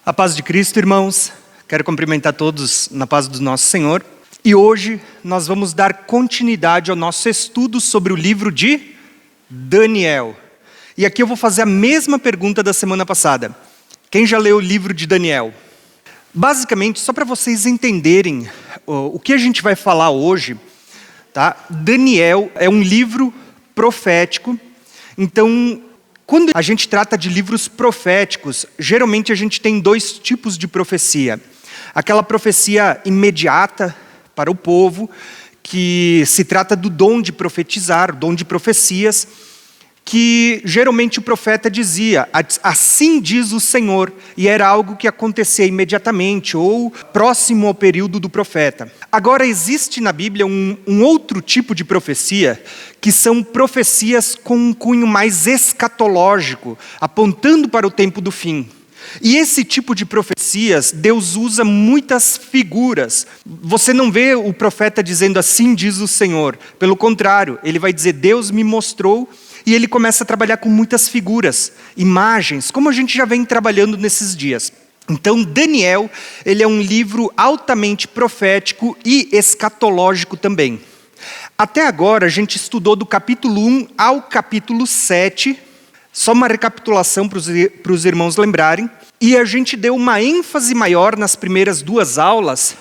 A paz de Cristo, irmãos. Quero cumprimentar todos na paz do nosso Senhor. E hoje nós vamos dar continuidade ao nosso estudo sobre o livro de Daniel. E aqui eu vou fazer a mesma pergunta da semana passada. Quem já leu o livro de Daniel? Basicamente, só para vocês entenderem o que a gente vai falar hoje, tá? Daniel é um livro profético. Então, quando a gente trata de livros proféticos, geralmente a gente tem dois tipos de profecia. Aquela profecia imediata para o povo, que se trata do dom de profetizar, o dom de profecias, que geralmente o profeta dizia, assim diz o Senhor, e era algo que acontecia imediatamente, ou próximo ao período do profeta. Agora existe na Bíblia um outro tipo de profecia, que são profecias com um cunho mais escatológico, apontando para o tempo do fim. E esse tipo de profecias, Deus usa muitas figuras. Você não vê o profeta dizendo assim diz o Senhor. Pelo contrário, ele vai dizer Deus me mostrou, e ele começa a trabalhar com muitas figuras, imagens, como a gente já vem trabalhando nesses dias. Então, Daniel, ele é um livro altamente profético e escatológico também. Até agora, a gente estudou do capítulo 1 ao capítulo 7, só uma recapitulação para os irmãos lembrarem, e a gente deu uma ênfase maior nas primeiras duas aulas,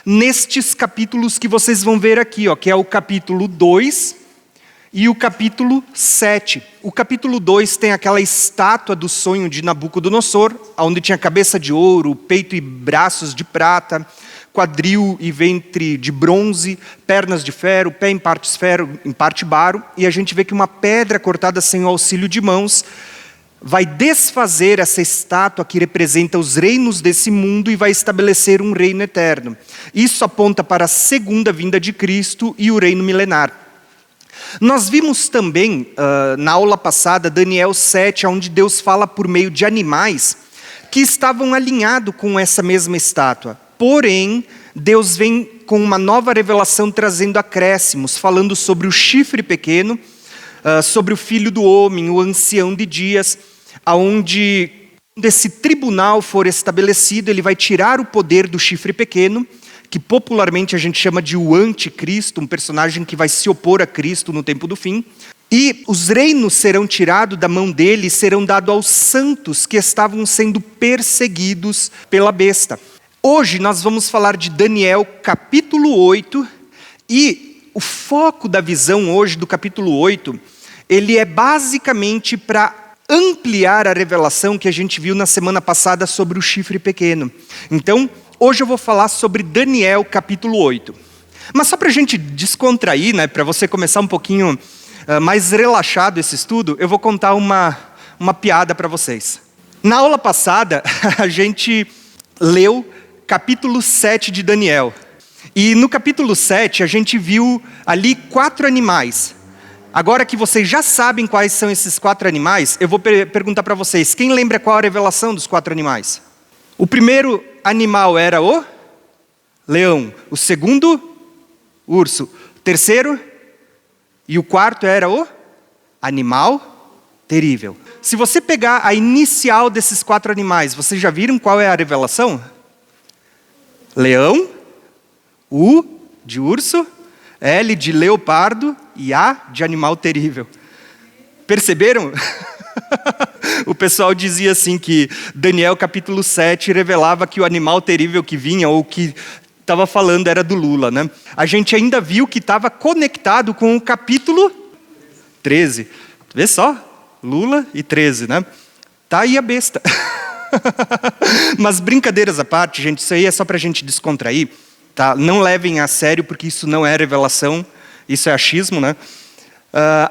nestes capítulos que vocês vão ver aqui, que é o capítulo 2, e o capítulo 7. O capítulo 2 tem aquela estátua do sonho de Nabucodonosor, onde tinha cabeça de ouro, peito e braços de prata, quadril e ventre de bronze, pernas de ferro, pé em parte ferro, em parte barro, e a gente vê que uma pedra cortada sem o auxílio de mãos vai desfazer essa estátua que representa os reinos desse mundo e vai estabelecer um reino eterno. Isso aponta para a segunda vinda de Cristo e o reino milenar. Nós vimos também, na aula passada, Daniel 7, onde Deus fala por meio de animais que estavam alinhados com essa mesma estátua. Porém, Deus vem com uma nova revelação trazendo acréscimos, falando sobre o chifre pequeno, sobre o filho do homem, o ancião de dias, onde quando esse tribunal for estabelecido, ele vai tirar o poder do chifre pequeno, que popularmente a gente chama de o anticristo, um personagem que vai se opor a Cristo no tempo do fim. E os reinos serão tirados da mão dele e serão dados aos santos que estavam sendo perseguidos pela besta. Hoje nós vamos falar de Daniel capítulo 8, e o foco da visão hoje do capítulo 8, ele é basicamente para ampliar a revelação que a gente viu na semana passada sobre o chifre pequeno. Então, hoje eu vou falar sobre Daniel capítulo 8. Mas só para a gente descontrair, para você começar um pouquinho mais relaxado esse estudo, eu vou contar uma piada para vocês. Na aula passada, a gente leu capítulo 7 de Daniel. E no capítulo 7, a gente viu ali 4 animais. Agora que vocês já sabem quais são esses 4 animais, eu vou perguntar para vocês, quem lembra qual a revelação dos 4 animais? O primeiro animal era o leão, o segundo, urso, o terceiro e o quarto era o animal terrível. Se você pegar a inicial desses 4 animais, vocês já viram qual é a revelação? Leão, U de urso, L de leopardo e A de animal terrível. Perceberam? O pessoal dizia assim que Daniel capítulo 7 revelava que o animal terrível que vinha, ou que estava falando, era do Lula, A gente ainda viu que estava conectado com o capítulo 13. Vê só, Lula e 13, Tá aí a besta. Mas brincadeiras à parte, gente, isso aí é só para a gente descontrair, tá? Não levem a sério, porque isso não é revelação, isso é achismo,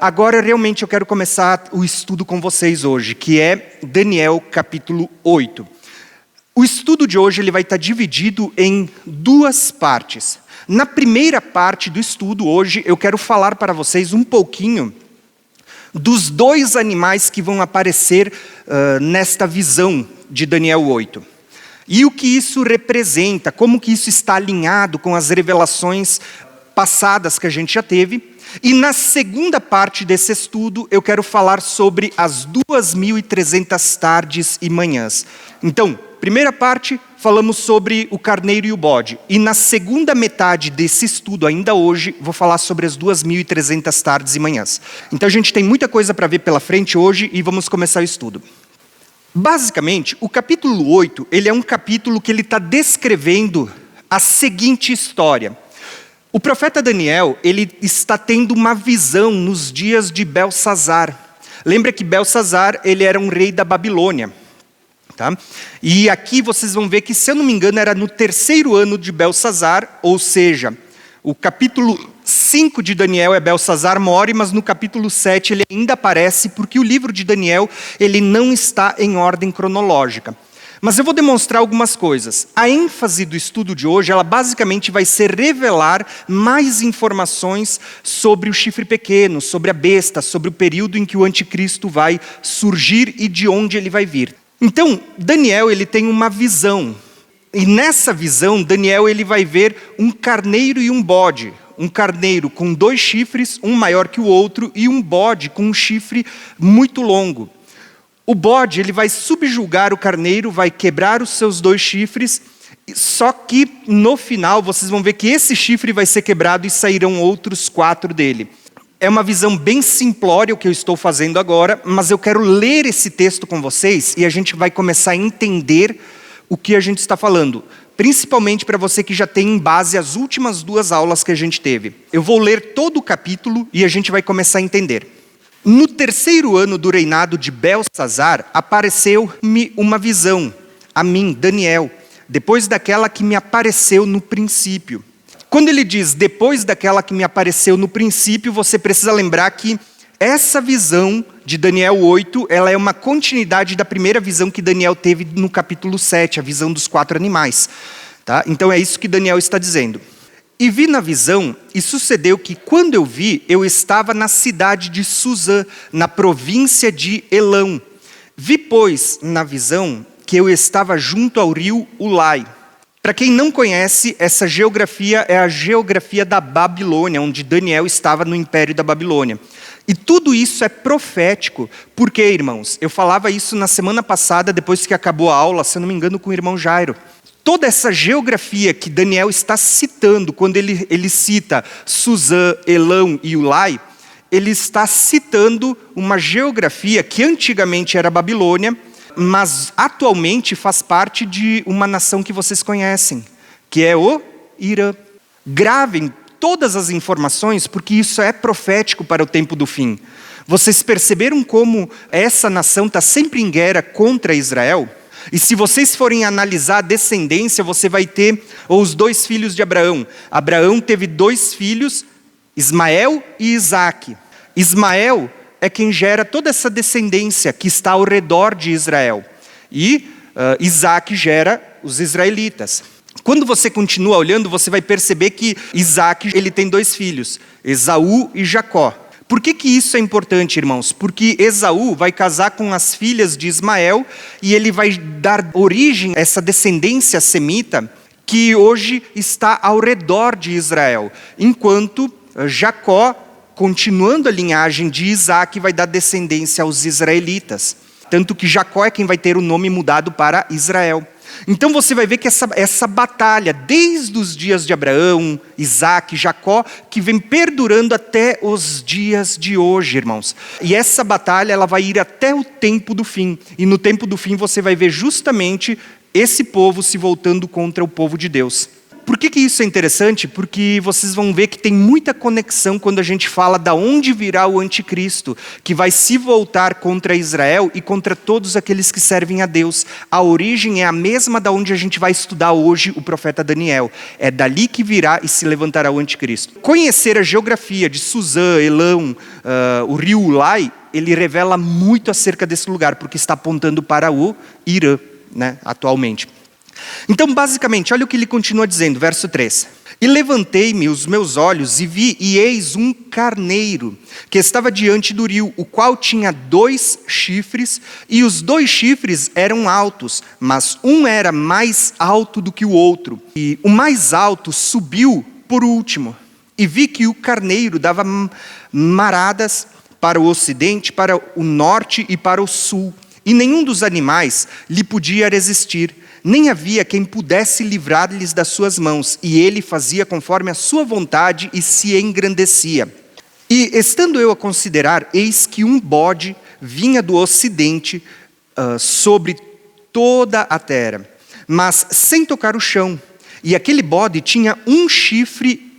Agora, realmente, eu quero começar o estudo com vocês hoje, que é Daniel capítulo 8. O estudo de hoje ele vai estar dividido em 2 partes. Na primeira parte do estudo, hoje, eu quero falar para vocês um pouquinho dos 2 animais que vão aparecer nesta visão de Daniel 8. E o que isso representa, como que isso está alinhado com as revelações passadas que a gente já teve. E na segunda parte desse estudo, eu quero falar sobre as 2.300 tardes e manhãs. Então, primeira parte, falamos sobre o carneiro e o bode. E na segunda metade desse estudo, ainda hoje, vou falar sobre as 2.300 tardes e manhãs. Então a gente tem muita coisa para ver pela frente hoje e vamos começar o estudo. Basicamente, o capítulo 8, ele é um capítulo que ele está descrevendo a seguinte história. O profeta Daniel, ele está tendo uma visão nos dias de Belsazar. Lembra que Belsazar, ele era um rei da Babilônia. Tá? E aqui vocês vão ver que, se eu não me engano, era no 3º ano de Belsazar, ou seja, o capítulo 5 de Daniel é Belsazar morre, mas no capítulo 7 ele ainda aparece, porque o livro de Daniel ele não está em ordem cronológica. Mas eu vou demonstrar algumas coisas. A ênfase do estudo de hoje, ela basicamente vai ser revelar mais informações sobre o chifre pequeno, sobre a besta, sobre o período em que o anticristo vai surgir e de onde ele vai vir. Então, Daniel ele tem uma visão. E nessa visão, Daniel ele vai ver um carneiro e um bode. Um carneiro com 2 chifres, um maior que o outro, e um bode com um chifre muito longo. O bode ele vai subjugar o carneiro, vai quebrar os seus 2 chifres, só que no final vocês vão ver que esse chifre vai ser quebrado e sairão outros 4 dele. É uma visão bem simplória o que eu estou fazendo agora, mas eu quero ler esse texto com vocês e a gente vai começar a entender o que a gente está falando. Principalmente para você que já tem em base as últimas 2 aulas que a gente teve. Eu vou ler todo o capítulo e a gente vai começar a entender. No 3º ano do reinado de Belsazar, apareceu-me uma visão, a mim, Daniel, depois daquela que me apareceu no princípio. Quando ele diz, depois daquela que me apareceu no princípio, você precisa lembrar que essa visão de Daniel 8, ela é uma continuidade da primeira visão que Daniel teve no capítulo 7, a visão dos 4 animais. Tá? Então é isso que Daniel está dizendo. E vi na visão, e sucedeu que, quando eu vi, eu estava na cidade de Suzã, na província de Elão. Vi, pois, na visão, que eu estava junto ao rio Ulai. Para quem não conhece, essa geografia é a geografia da Babilônia, onde Daniel estava no Império da Babilônia. E tudo isso é profético, porque, irmãos, eu falava isso na semana passada, depois que acabou a aula, se eu não me engano, com o irmão Jairo. Toda essa geografia que Daniel está citando, quando ele cita Suzã, Elão e Ulai, ele está citando uma geografia que antigamente era Babilônia, mas atualmente faz parte de uma nação que vocês conhecem, que é o Irã. Gravem todas as informações, porque isso é profético para o tempo do fim. Vocês perceberam como essa nação está sempre em guerra contra Israel? E se vocês forem analisar a descendência, você vai ter os 2 filhos de Abraão. Abraão teve 2 filhos, Ismael e Isaque. Ismael é quem gera toda essa descendência que está ao redor de Israel. E Isaque gera os israelitas. Quando você continua olhando, você vai perceber que Isaque ele tem 2 filhos, Esaú e Jacó. Por que isso é importante, irmãos? Porque Esaú vai casar com as filhas de Ismael e ele vai dar origem a essa descendência semita que hoje está ao redor de Israel. Enquanto Jacó, continuando a linhagem de Isaque, vai dar descendência aos israelitas. Tanto que Jacó é quem vai ter o nome mudado para Israel. Então você vai ver que essa batalha, desde os dias de Abraão, Isaque, Jacó, que vem perdurando até os dias de hoje, irmãos. E essa batalha ela vai ir até o tempo do fim. E no tempo do fim você vai ver justamente esse povo se voltando contra o povo de Deus. Por que isso é interessante? Porque vocês vão ver que tem muita conexão quando a gente fala da onde virá o anticristo, que vai se voltar contra Israel e contra todos aqueles que servem a Deus. A origem é a mesma da onde a gente vai estudar hoje o profeta Daniel. É dali que virá e se levantará o anticristo. Conhecer a geografia de Suzã, Elão, o rio Ulai, ele revela muito acerca desse lugar, porque está apontando para o Irã, né, atualmente. Então, basicamente, olha o que ele continua dizendo, verso 3. E levantei-me os meus olhos e vi, e eis um carneiro, que estava diante do rio, o qual tinha 2 chifres, e os 2 chifres eram altos, mas um era mais alto do que o outro. E o mais alto subiu por último, E vi que o carneiro dava maradas para o ocidente, para o norte e para o sul. E nenhum dos animais lhe podia resistir. Nem havia quem pudesse livrar-lhes das suas mãos. E ele fazia conforme a sua vontade e se engrandecia. E estando eu a considerar, eis que um bode vinha do ocidente sobre toda a terra, mas sem tocar o chão. E aquele bode tinha um chifre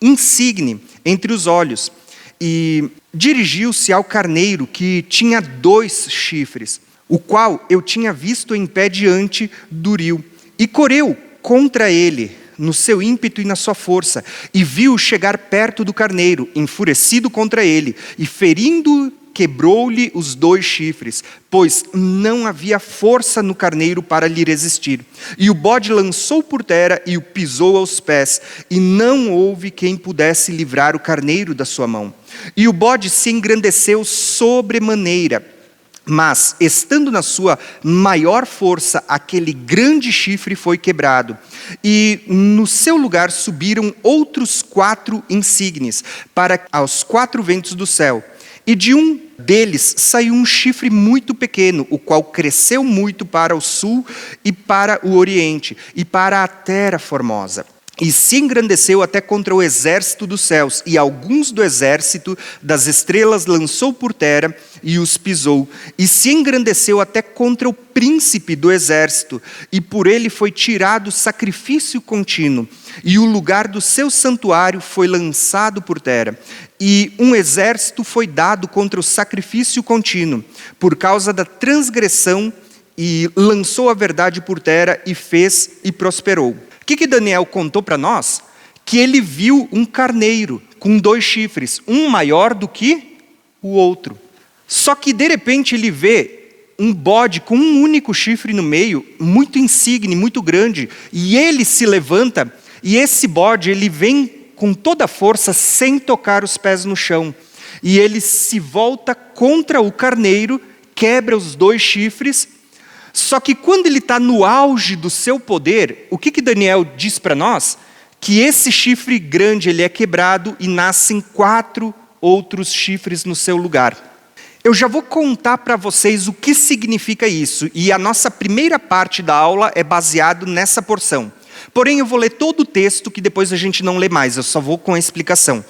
insigne entre os olhos. E dirigiu-se ao carneiro, que tinha 2 chifres, o qual eu tinha visto em pé diante do rio. E correu contra ele, no seu ímpeto e na sua força, e viu chegar perto do carneiro, enfurecido contra ele, e ferindo, quebrou-lhe os 2 chifres, pois não havia força no carneiro para lhe resistir. E o bode lançou por terra e o pisou aos pés, e não houve quem pudesse livrar o carneiro da sua mão. E o bode se engrandeceu sobremaneira, mas, estando na sua maior força, aquele grande chifre foi quebrado. E no seu lugar subiram outros 4 insígnes, para aos 4 ventos do céu. E de um deles saiu um chifre muito pequeno, o qual cresceu muito para o sul e para o oriente, e para a terra formosa. E se engrandeceu até contra o exército dos céus, e alguns do exército das estrelas lançou por terra e os pisou. E se engrandeceu até contra o príncipe do exército, e por ele foi tirado sacrifício contínuo, e o lugar do seu santuário foi lançado por terra. E um exército foi dado contra o sacrifício contínuo, por causa da transgressão, e lançou a verdade por terra, e fez e prosperou. O que Daniel contou para nós? Que ele viu um carneiro com 2 chifres, um maior do que o outro. Só que de repente ele vê um bode com um único chifre no meio, muito insigne, muito grande, e ele se levanta, e esse bode ele vem com toda a força, sem tocar os pés no chão. E ele se volta contra o carneiro, quebra os 2 chifres. Só que quando ele está no auge do seu poder, o que Daniel diz para nós? Que esse chifre grande ele é quebrado e nascem 4 outros chifres no seu lugar. Eu já vou contar para vocês o que significa isso. E a nossa primeira parte da aula é baseado nessa porção. Porém, eu vou ler todo o texto que depois a gente não lê mais. Eu só vou com a explicação.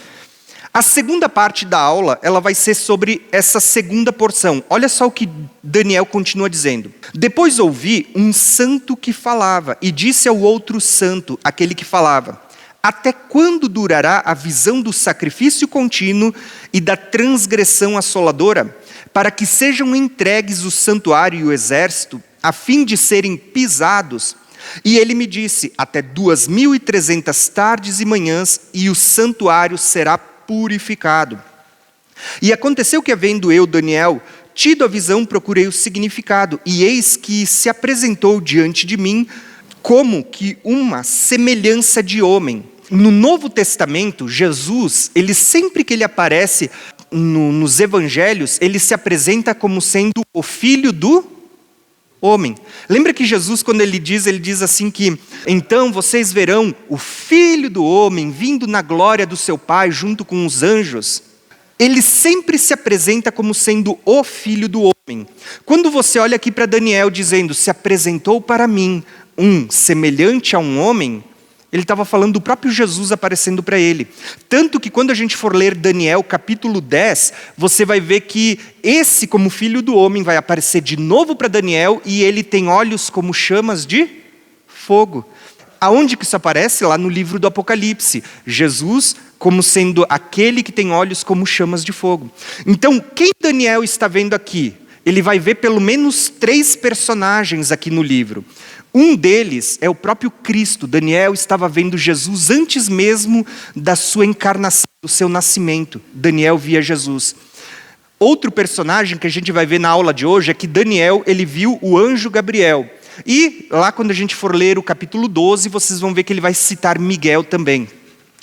A segunda parte da aula, ela vai ser sobre essa segunda porção. Olha só o que Daniel continua dizendo. Depois ouvi um santo que falava, e disse ao outro santo, aquele que falava: até quando durará a visão do sacrifício contínuo e da transgressão assoladora, para que sejam entregues o santuário e o exército, a fim de serem pisados? E ele me disse: até 2300 tardes e manhãs, e o santuário será purificado. E aconteceu que, havendo eu, Daniel, tido a visão, procurei o significado, e eis que se apresentou diante de mim como que uma semelhança de homem. No Novo Testamento, Jesus, ele sempre que ele aparece nos evangelhos, ele se apresenta como sendo o filho do homem. Lembra que Jesus, quando ele diz assim que então vocês verão o Filho do Homem vindo na glória do seu Pai junto com os anjos? Ele sempre se apresenta como sendo o Filho do Homem. Quando você olha aqui para Daniel dizendo, se apresentou para mim um semelhante a um homem, ele estava falando do próprio Jesus aparecendo para ele. Tanto que quando a gente for ler Daniel capítulo 10, você vai ver que esse, como filho do homem, vai aparecer de novo para Daniel, e ele tem olhos como chamas de fogo. Aonde que isso aparece? Lá no livro do Apocalipse. Jesus como sendo aquele que tem olhos como chamas de fogo. Então, quem Daniel está vendo aqui? Ele vai ver pelo menos 3 personagens aqui no livro. Um deles é o próprio Cristo. Daniel estava vendo Jesus antes mesmo da sua encarnação, do seu nascimento. Daniel via Jesus. Outro personagem que a gente vai ver na aula de hoje é que Daniel, ele viu o anjo Gabriel. E lá quando a gente for ler o capítulo 12, vocês vão ver que ele vai citar Miguel também.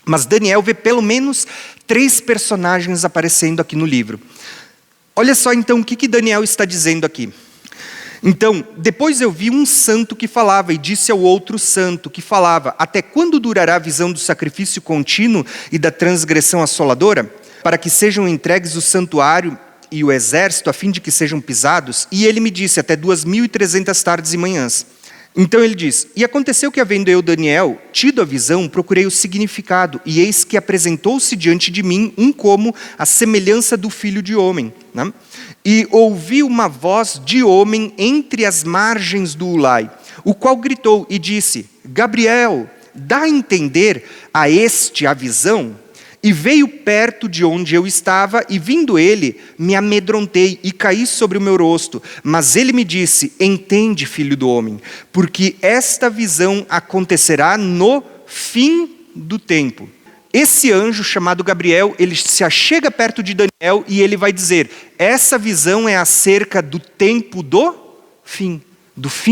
Mas Daniel vê pelo menos 3 personagens aparecendo aqui no livro. Olha só então o que Daniel está dizendo aqui. Então, depois eu vi um santo que falava, e disse ao outro santo que falava: até quando durará a visão do sacrifício contínuo e da transgressão assoladora? Para que sejam entregues o santuário e o exército, a fim de que sejam pisados? E ele me disse: até 2.300 tardes e manhãs. Então ele diz: e aconteceu que, havendo eu, Daniel, tido a visão, procurei o significado, e eis que apresentou-se diante de mim um como a semelhança do filho de homem, né? E ouvi uma voz de homem entre as margens do Ulai, o qual gritou e disse: Gabriel, dá a entender a este a visão. E veio perto de onde eu estava, e vindo ele, me amedrontei e caí sobre o meu rosto. Mas ele me disse: entende, filho do homem, porque esta visão acontecerá no fim do tempo. Esse anjo chamado Gabriel, ele se achega perto de Daniel e ele vai dizer: essa visão é acerca do tempo do fim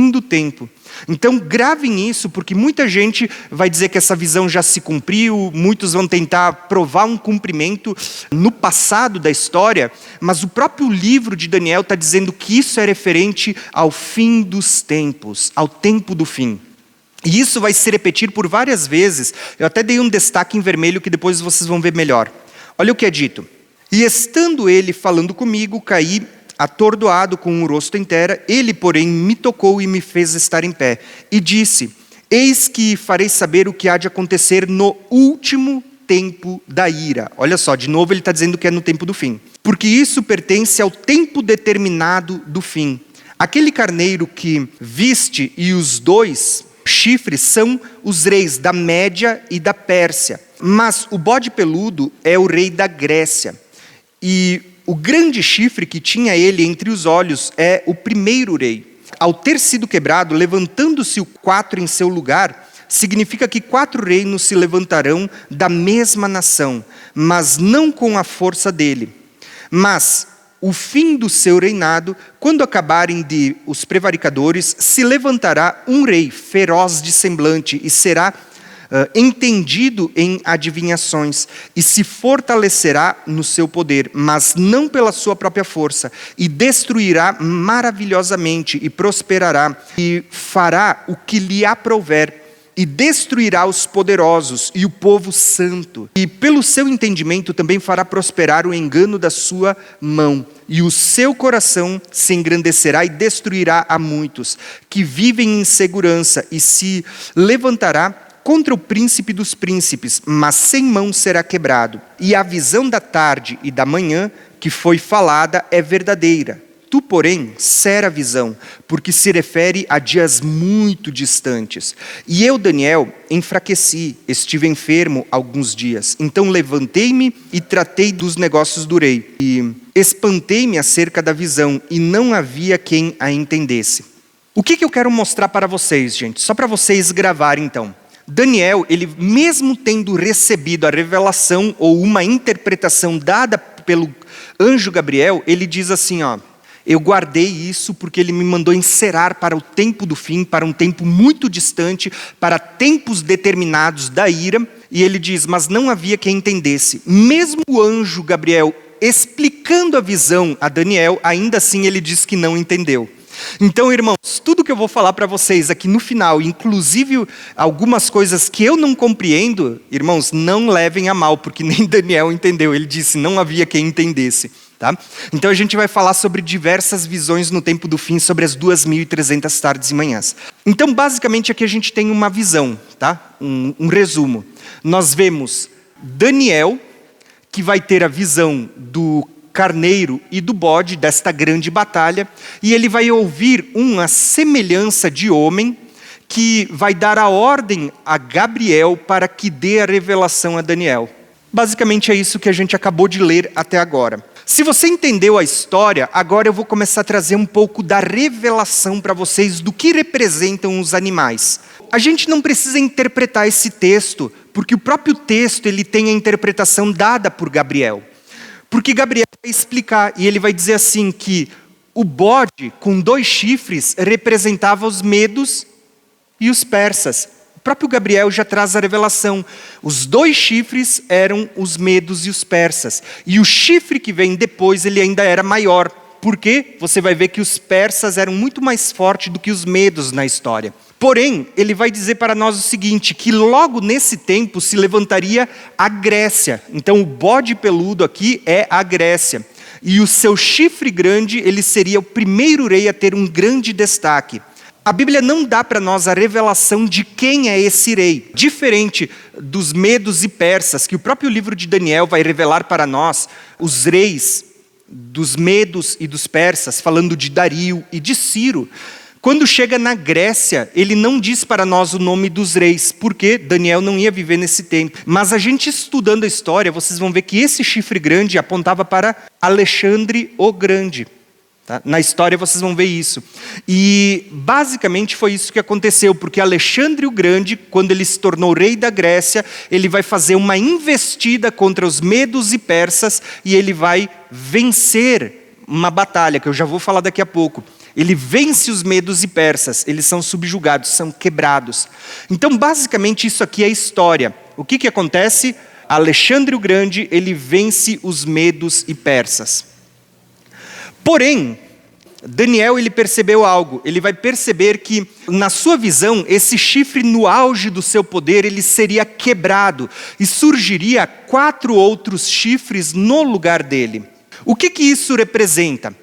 do tempo. Então gravem isso, porque muita gente vai dizer que essa visão já se cumpriu, muitos vão tentar provar um cumprimento no passado da história, mas o próprio livro de Daniel está dizendo que isso é referente ao fim dos tempos, ao tempo do fim. E isso vai se repetir por várias vezes. Eu até dei um destaque em vermelho que depois vocês vão ver melhor. Olha o que é dito: e estando ele falando comigo, caí atordoado com o rosto em terra. Ele, porém, me tocou e me fez estar em pé. E disse: eis que farei saber o que há de acontecer no último tempo da ira. Olha só, de novo ele está dizendo que é no tempo do fim. Porque isso pertence ao tempo determinado do fim. Aquele carneiro que viste e os 2 chifres são os reis da Média e da Pérsia. Mas o bode peludo é o rei da Grécia. E o grande chifre que tinha ele entre os olhos é o primeiro rei. Ao ter sido quebrado, levantando-se o 4 em seu lugar, significa que 4 reinos se levantarão da mesma nação, mas não com a força dele. Mas o fim do seu reinado, quando acabarem de os prevaricadores, se levantará um rei feroz de semblante e será entendido em adivinhações, e se fortalecerá no seu poder, mas não pela sua própria força, e destruirá maravilhosamente, e prosperará, e fará o que lhe aprouver, e destruirá os poderosos e o povo santo, e pelo seu entendimento também fará prosperar o engano da sua mão, e o seu coração se engrandecerá e destruirá a muitos que vivem em segurança, e se levantará contra o príncipe dos príncipes, mas sem mão será quebrado. E a visão da tarde e da manhã que foi falada é verdadeira. Tu, porém, cera a visão, porque se refere a dias muito distantes. E eu, Daniel, enfraqueci, estive enfermo alguns dias. Então levantei-me e tratei dos negócios do rei. E espantei-me acerca da visão, e não havia quem a entendesse. O que eu quero mostrar para vocês, gente? Só para vocês gravarem, então. Daniel, ele mesmo tendo recebido a revelação ou uma interpretação dada pelo anjo Gabriel, ele diz assim, ó: eu guardei isso porque ele me mandou encerrar para o tempo do fim, para um tempo muito distante, para tempos determinados da ira. E ele diz: mas não havia quem entendesse. Mesmo o anjo Gabriel explicando a visão a Daniel, ainda assim ele diz que não entendeu. Então, irmãos, tudo que eu vou falar para vocês aqui no final, inclusive algumas coisas que eu não compreendo, irmãos, não levem a mal, porque nem Daniel entendeu. Ele disse: não havia quem entendesse. Tá? Então a gente vai falar sobre diversas visões no tempo do fim, sobre as 2.300 tardes e manhãs. Então basicamente aqui a gente tem uma visão, tá? Um resumo. Nós vemos Daniel, que vai ter a visão do carneiro e do bode, desta grande batalha, e ele vai ouvir uma semelhança de homem, que vai dar a ordem a Gabriel para que dê a revelação a Daniel. Basicamente é isso que a gente acabou de ler até agora. Se você entendeu a história, agora eu vou começar a trazer um pouco da revelação para vocês do que representam os animais. A gente não precisa interpretar esse texto, porque o próprio texto ele tem a interpretação dada por Gabriel. Porque Gabriel vai explicar, e ele vai dizer assim que o bode com 2 chifres representava os medos e os persas. O próprio Gabriel já traz a revelação. Os 2 chifres eram os medos e os persas. E o chifre que vem depois, ele ainda era maior. porque você vai ver que os persas eram muito mais fortes do que os medos na história. Porém, ele vai dizer para nós o seguinte, que logo nesse tempo se levantaria a Grécia. Então o bode peludo aqui é a Grécia. E o seu chifre grande, ele seria o primeiro rei a ter um grande destaque. A Bíblia não dá para nós a revelação de quem é esse rei. Diferente dos medos e persas, que o próprio livro de Daniel vai revelar para nós, os reis dos medos e dos persas, falando de Dario e de Ciro. Quando chega na Grécia, ele não diz para nós o nome dos reis, porque Daniel não ia viver nesse tempo. Mas a gente estudando a história, vocês vão ver que esse chifre grande apontava para Alexandre o Grande. Tá? Na história vocês vão ver isso. E basicamente foi isso que aconteceu, porque Alexandre o Grande, quando ele se tornou rei da Grécia, ele vai fazer uma investida contra os medos e persas, e ele vai vencer uma batalha, que eu já vou falar daqui a pouco. Ele vence os medos e persas, eles são subjugados, são quebrados. Então basicamente isso aqui é a história. O que acontece? Alexandre o Grande, ele vence os medos e persas. Porém, Daniel ele percebeu algo, ele vai perceber que na sua visão, esse chifre no auge do seu poder, ele seria quebrado e surgiria 4 outros chifres no lugar dele. O que isso representa?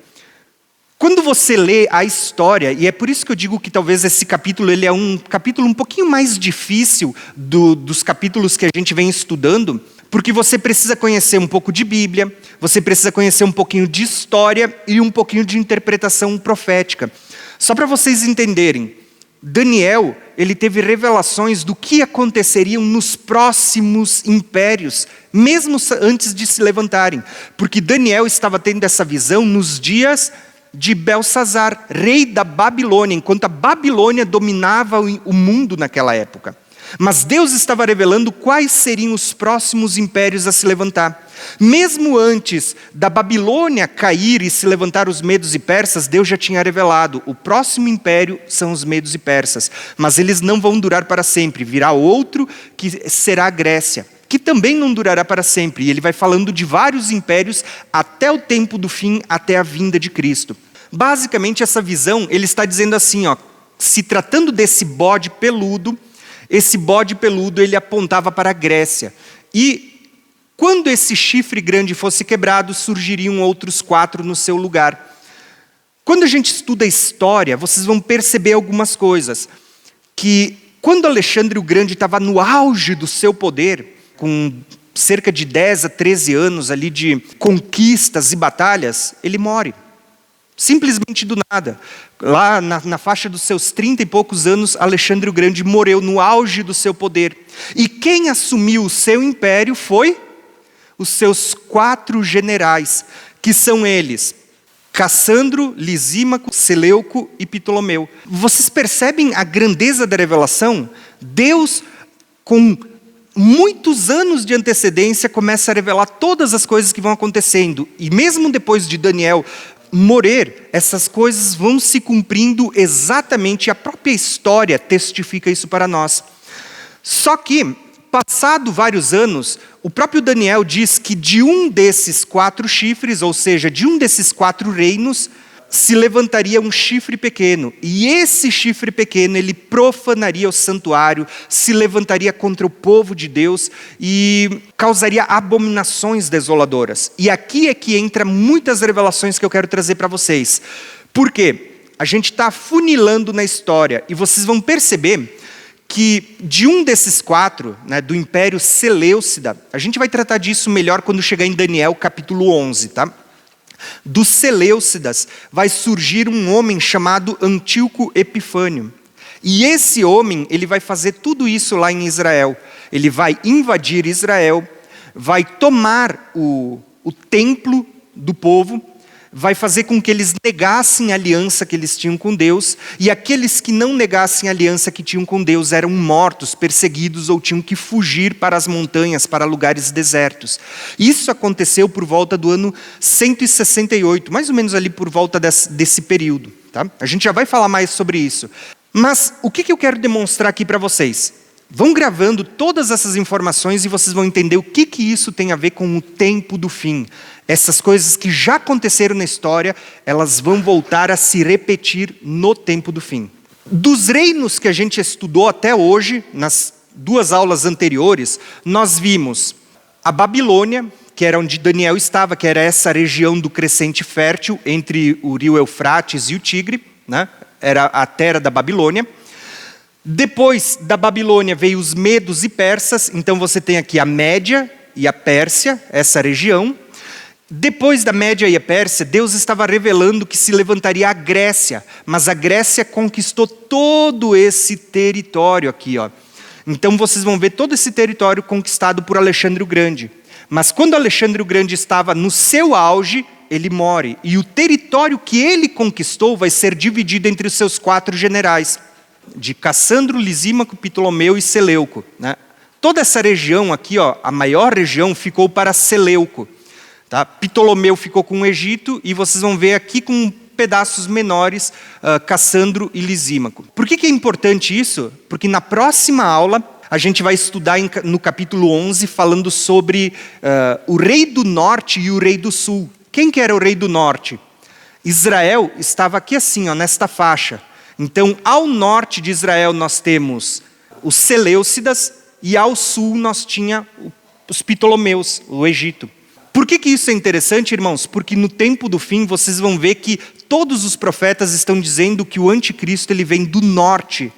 Quando você lê a história, e é por isso que eu digo que talvez esse capítulo ele é um capítulo um pouquinho mais difícil dos capítulos que a gente vem estudando, porque você precisa conhecer um pouco de Bíblia, você precisa conhecer um pouquinho de história e um pouquinho de interpretação profética. Só para vocês entenderem, Daniel, ele teve revelações do que aconteceriam nos próximos impérios, mesmo antes de se levantarem. Porque Daniel estava tendo essa visão nos dias de Belsazar, rei da Babilônia, enquanto a Babilônia dominava o mundo naquela época. Mas Deus estava revelando quais seriam os próximos impérios a se levantar. Mesmo antes da Babilônia cair e se levantar os medos e persas, Deus já tinha revelado, o próximo império são os medos e persas. Mas eles não vão durar para sempre, virá outro que será a Grécia, que também não durará para sempre. E ele vai falando de vários impérios até o tempo do fim, até a vinda de Cristo. Basicamente essa visão, ele está dizendo assim, se tratando desse bode peludo, esse bode peludo ele apontava para a Grécia. E quando esse chifre grande fosse quebrado, surgiriam outros 4 no seu lugar. Quando a gente estuda a história, vocês vão perceber algumas coisas. Que quando Alexandre o Grande estava no auge do seu poder, com cerca de 10 a 13 anos ali de conquistas e batalhas, ele morre. Simplesmente do nada. Lá na faixa dos seus 30 e poucos anos, Alexandre o Grande morreu no auge do seu poder. E quem assumiu o seu império foi os seus 4 generais, que são eles, Cassandro, Lisímaco, Seleuco e Ptolomeu. Vocês percebem a grandeza da revelação? Deus, com muitos anos de antecedência, começa a revelar todas as coisas que vão acontecendo. E mesmo depois de Daniel morrer, essas coisas vão se cumprindo exatamente, a própria história testifica isso para nós. Só que, passado vários anos, o próprio Daniel diz que de um desses 4 chifres, ou seja, de um desses 4 reinos, se levantaria um chifre pequeno. E esse chifre pequeno, ele profanaria o santuário, se levantaria contra o povo de Deus e causaria abominações desoladoras. E aqui é que entra muitas revelações que eu quero trazer para vocês. Por quê? A gente está afunilando na história e vocês vão perceber que de um desses 4, do Império Seleucida, a gente vai tratar disso melhor quando chegar em Daniel capítulo 11, tá? Dos Seleucidas vai surgir um homem chamado Antíoco Epifânio. E esse homem, ele vai fazer tudo isso lá em Israel. Ele vai invadir Israel, vai tomar o templo do povo, vai fazer com que eles negassem a aliança que eles tinham com Deus, e aqueles que não negassem a aliança que tinham com Deus eram mortos, perseguidos ou tinham que fugir para as montanhas, para lugares desertos. Isso aconteceu por volta do ano 168, mais ou menos ali por volta desse período. Tá? A gente já vai falar mais sobre isso. Mas o que eu quero demonstrar aqui para vocês? Vão gravando todas essas informações e vocês vão entender o que isso tem a ver com o tempo do fim. Essas coisas que já aconteceram na história, elas vão voltar a se repetir no tempo do fim. Dos reinos que a gente estudou até hoje, nas 2 aulas anteriores, nós vimos a Babilônia, que era onde Daniel estava, que era essa região do crescente fértil entre o rio Eufrates e o Tigre, né? Era a terra da Babilônia. Depois da Babilônia veio os medos e persas, então você tem aqui a Média e a Pérsia, essa região. Depois da Média e a Pérsia, Deus estava revelando que se levantaria a Grécia, mas a Grécia conquistou todo esse território aqui, ó. Então vocês vão ver todo esse território conquistado por Alexandre o Grande. Mas quando Alexandre o Grande estava no seu auge, ele morre. E o território que ele conquistou vai ser dividido entre os seus 4 generais, de Cassandro, Lisímaco, Ptolomeu e Seleuco, né? Toda essa região aqui, ó, a maior região, ficou para Seleuco. Tá? Ptolomeu ficou com o Egito e vocês vão ver aqui com pedaços menores, Cassandro e Lisímaco. Por que é importante isso? Porque na próxima aula a gente vai estudar no capítulo 11 falando sobre o rei do norte e o rei do sul. Quem que era o rei do norte? Israel estava aqui assim, ó, nesta faixa. Então, ao norte de Israel nós temos os Seleucidas e ao sul nós tínhamos os Ptolomeus, o Egito. Por que isso é interessante, irmãos? Porque no tempo do fim vocês vão ver que todos os profetas estão dizendo que o anticristo ele vem do norte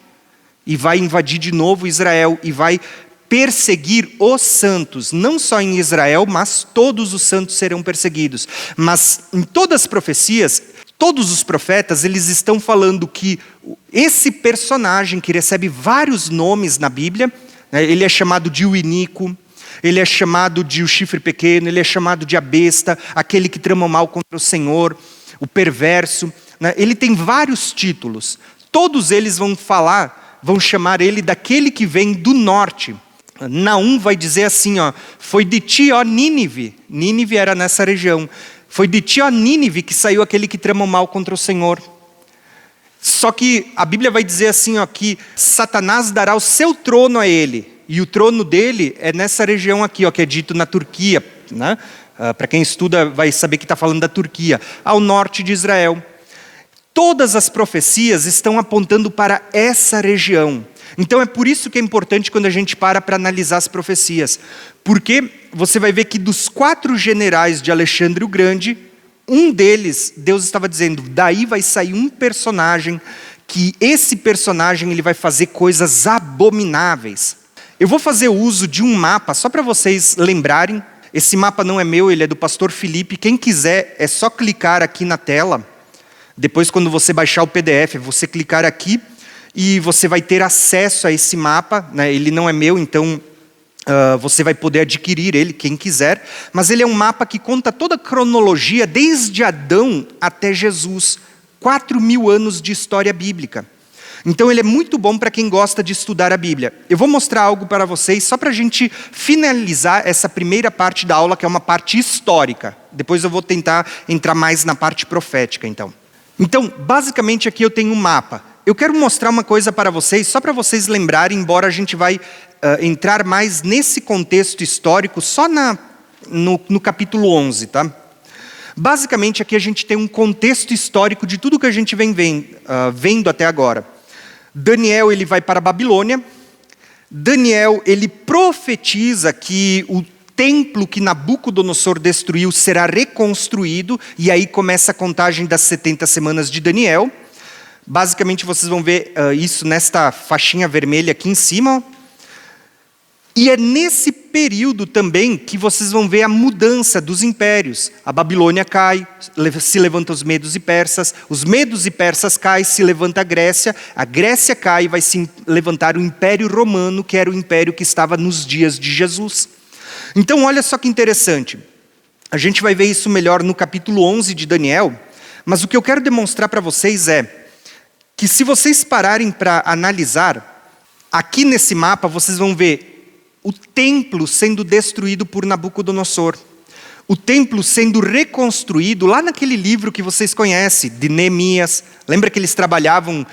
e vai invadir de novo Israel e vai perseguir os santos, não só em Israel, mas todos os santos serão perseguidos. Mas em todas as profecias, todos os profetas, eles estão falando que esse personagem que recebe vários nomes na Bíblia, né, ele é chamado de o iníquo, ele é chamado de o chifre pequeno, ele é chamado de a besta, aquele que trama o mal contra o Senhor, o perverso, né, ele tem vários títulos. Todos eles vão chamar ele daquele que vem do norte. Naum vai dizer assim, ó, foi de ti, ó Nínive. Nínive era nessa região. Foi de ti, ó Nínive, que saiu aquele que trama o mal contra o Senhor. Só que a Bíblia vai dizer assim, ó, que Satanás dará o seu trono a ele. E o trono dele é nessa região aqui, ó, que é dito na Turquia, né? Para quem estuda vai saber que está falando da Turquia, ao norte de Israel. Todas as profecias estão apontando para essa região. Então é por isso que é importante quando a gente para analisar as profecias. Porque você vai ver que dos 4 generais de Alexandre o Grande, um deles, Deus estava dizendo, daí vai sair um personagem, que esse personagem ele vai fazer coisas abomináveis. Eu vou fazer uso de um mapa, só para vocês lembrarem. Esse mapa não é meu, ele é do pastor Felipe. Quem quiser, é só clicar aqui na tela. Depois, quando você baixar o PDF, você clicar aqui e você vai ter acesso a esse mapa, né? Ele não é meu, então você vai poder adquirir ele, quem quiser. Mas ele é um mapa que conta toda a cronologia, desde Adão até Jesus. 4.000 anos de história bíblica. Então ele é muito bom para quem gosta de estudar a Bíblia. Eu vou mostrar algo para vocês, só para a gente finalizar essa primeira parte da aula, que é uma parte histórica. Depois eu vou tentar entrar mais na parte profética, então. Então, basicamente aqui eu tenho um mapa. Eu quero mostrar uma coisa para vocês, só para vocês lembrarem, embora a gente vai entrar mais nesse contexto histórico, só no capítulo 11, tá? Basicamente aqui a gente tem um contexto histórico de tudo que a gente vem vendo até agora. Daniel ele vai para a Babilônia. Daniel ele profetiza que o templo que Nabucodonosor destruiu será reconstruído, e aí começa a contagem das 70 semanas de Daniel. Basicamente vocês vão ver isso nesta faixinha vermelha aqui em cima. E é nesse período também que vocês vão ver a mudança dos impérios. A Babilônia cai, se levantam os medos e persas, os medos e persas caem, se levanta a Grécia cai e vai se levantar o Império Romano, que era o império que estava nos dias de Jesus. Então olha só que interessante, a gente vai ver isso melhor no capítulo 11 de Daniel, mas o que eu quero demonstrar para vocês é que se vocês pararem para analisar, aqui nesse mapa vocês vão ver o templo sendo destruído por Nabucodonosor. o templo sendo reconstruído lá naquele livro que vocês conhecem, de Neemias. Lembra que eles trabalhavam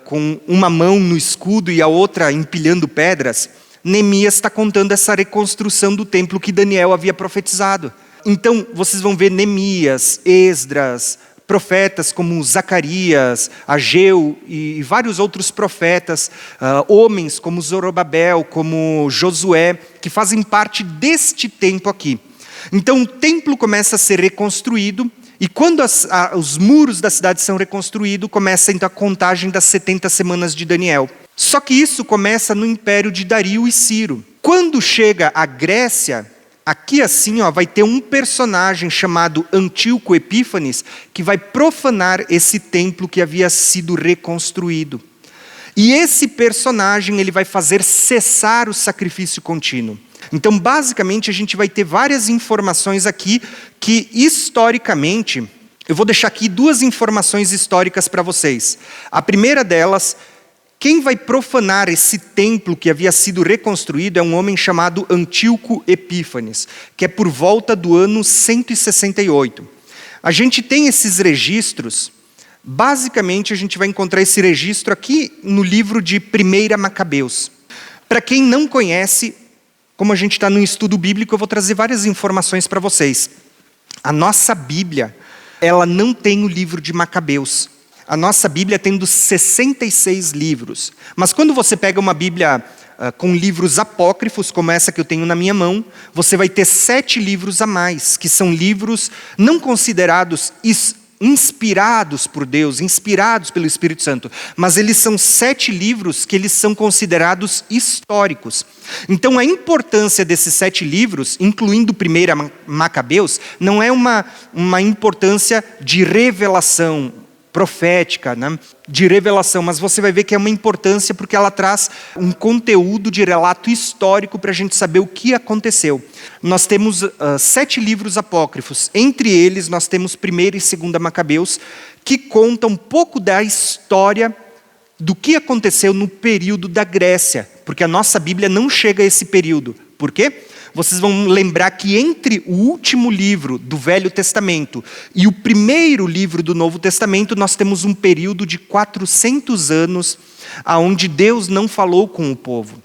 com uma mão no escudo e a outra empilhando pedras? Neemias está contando essa reconstrução do templo que Daniel havia profetizado. Então, vocês vão ver Neemias, Esdras, profetas como Zacarias, Ageu e vários outros profetas, homens como Zorobabel, como Josué, que fazem parte deste tempo aqui. Então o templo começa a ser reconstruído, e quando os muros da cidade são reconstruídos, começa então a contagem das 70 semanas de Daniel. Só que isso começa no império de Dario e Ciro. Quando chega a Grécia, aqui assim vai ter um personagem chamado Antíoco Epífanes, que vai profanar esse templo que havia sido reconstruído. E esse personagem ele vai fazer cessar o sacrifício contínuo. Então, basicamente, a gente vai ter várias informações aqui que, historicamente, eu vou deixar aqui 2 informações históricas para vocês. A primeira delas, quem vai profanar esse templo que havia sido reconstruído é um homem chamado Antíoco Epífanes, que é por volta do ano 168. A gente tem esses registros, basicamente a gente vai encontrar esse registro aqui no livro de 1 Macabeus. Para quem não conhece, como a gente está num estudo bíblico, eu vou trazer várias informações para vocês. A nossa Bíblia, ela não tem o livro de Macabeus. A nossa Bíblia tem 66 livros. Mas quando você pega uma Bíblia com livros apócrifos, como essa que eu tenho na minha mão, você vai ter 7 livros a mais, que são livros não considerados inspirados por Deus, inspirados pelo Espírito Santo, mas eles são 7 livros que eles são considerados históricos. Então a importância desses 7 livros, incluindo 1 Macabeus, não é uma importância de revelação profética, né? De revelação, mas você vai ver que é uma importância porque ela traz um conteúdo de relato histórico para a gente saber o que aconteceu. Nós temos 7 livros apócrifos, entre eles nós temos 1 e 2 Macabeus, que contam um pouco da história do que aconteceu no período da Grécia, porque a nossa Bíblia não chega a esse período. Por quê? Vocês vão lembrar que entre o último livro do Velho Testamento e o primeiro livro do Novo Testamento, nós temos um período de 400 anos, onde Deus não falou com o povo.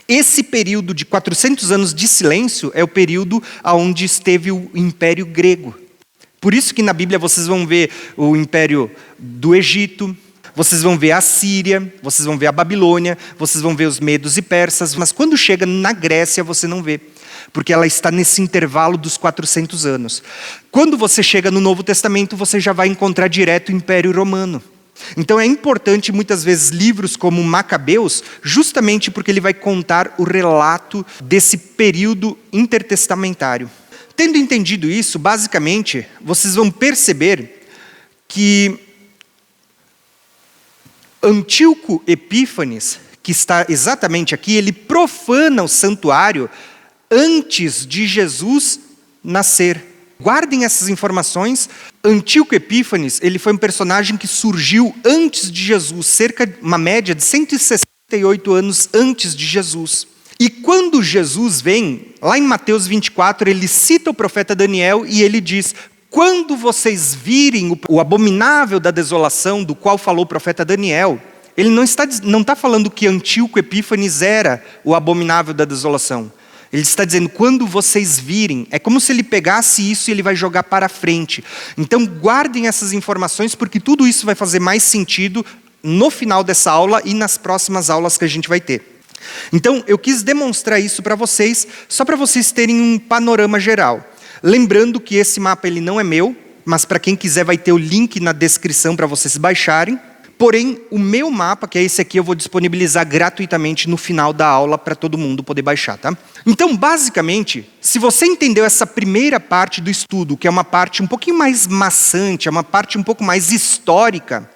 Esse período de 400 anos de silêncio é o período onde esteve o Império Grego. Por isso que na Bíblia vocês vão ver o Império do Egito, vocês vão ver a Síria, vocês vão ver a Babilônia, vocês vão ver os medos e persas, mas quando chega na Grécia você não vê, porque ela está nesse intervalo dos 400 anos. Quando você chega no Novo Testamento, você já vai encontrar direto o Império Romano. Então é importante muitas vezes livros como Macabeus, justamente porque ele vai contar o relato desse período intertestamentário. Tendo entendido isso, basicamente, vocês vão perceber que Antíoco Epífanes, que está exatamente aqui, ele profana o santuário antes de Jesus nascer. Guardem essas informações. Antíoco Epífanes, ele foi um personagem que surgiu antes de Jesus, cerca de uma média de 168 anos antes de Jesus. E quando Jesus vem, lá em Mateus 24, ele cita o profeta Daniel e ele diz: quando vocês virem o abominável da desolação, do qual falou o profeta Daniel, ele não está falando que Antíoco Epífanes era o abominável da desolação. Ele está dizendo, quando vocês virem, é como se ele pegasse isso e ele vai jogar para frente. Então guardem essas informações, porque tudo isso vai fazer mais sentido no final dessa aula e nas próximas aulas que a gente vai ter. Então eu quis demonstrar isso para vocês, só para vocês terem um panorama geral. Lembrando que esse mapa ele não é meu, mas para quem quiser vai ter o link na descrição para vocês baixarem. Porém, o meu mapa, que é esse aqui, eu vou disponibilizar gratuitamente no final da aula para todo mundo poder baixar, tá? Então, basicamente, se você entendeu essa primeira parte do estudo, que é uma parte um pouquinho mais maçante, é uma parte um pouco mais histórica,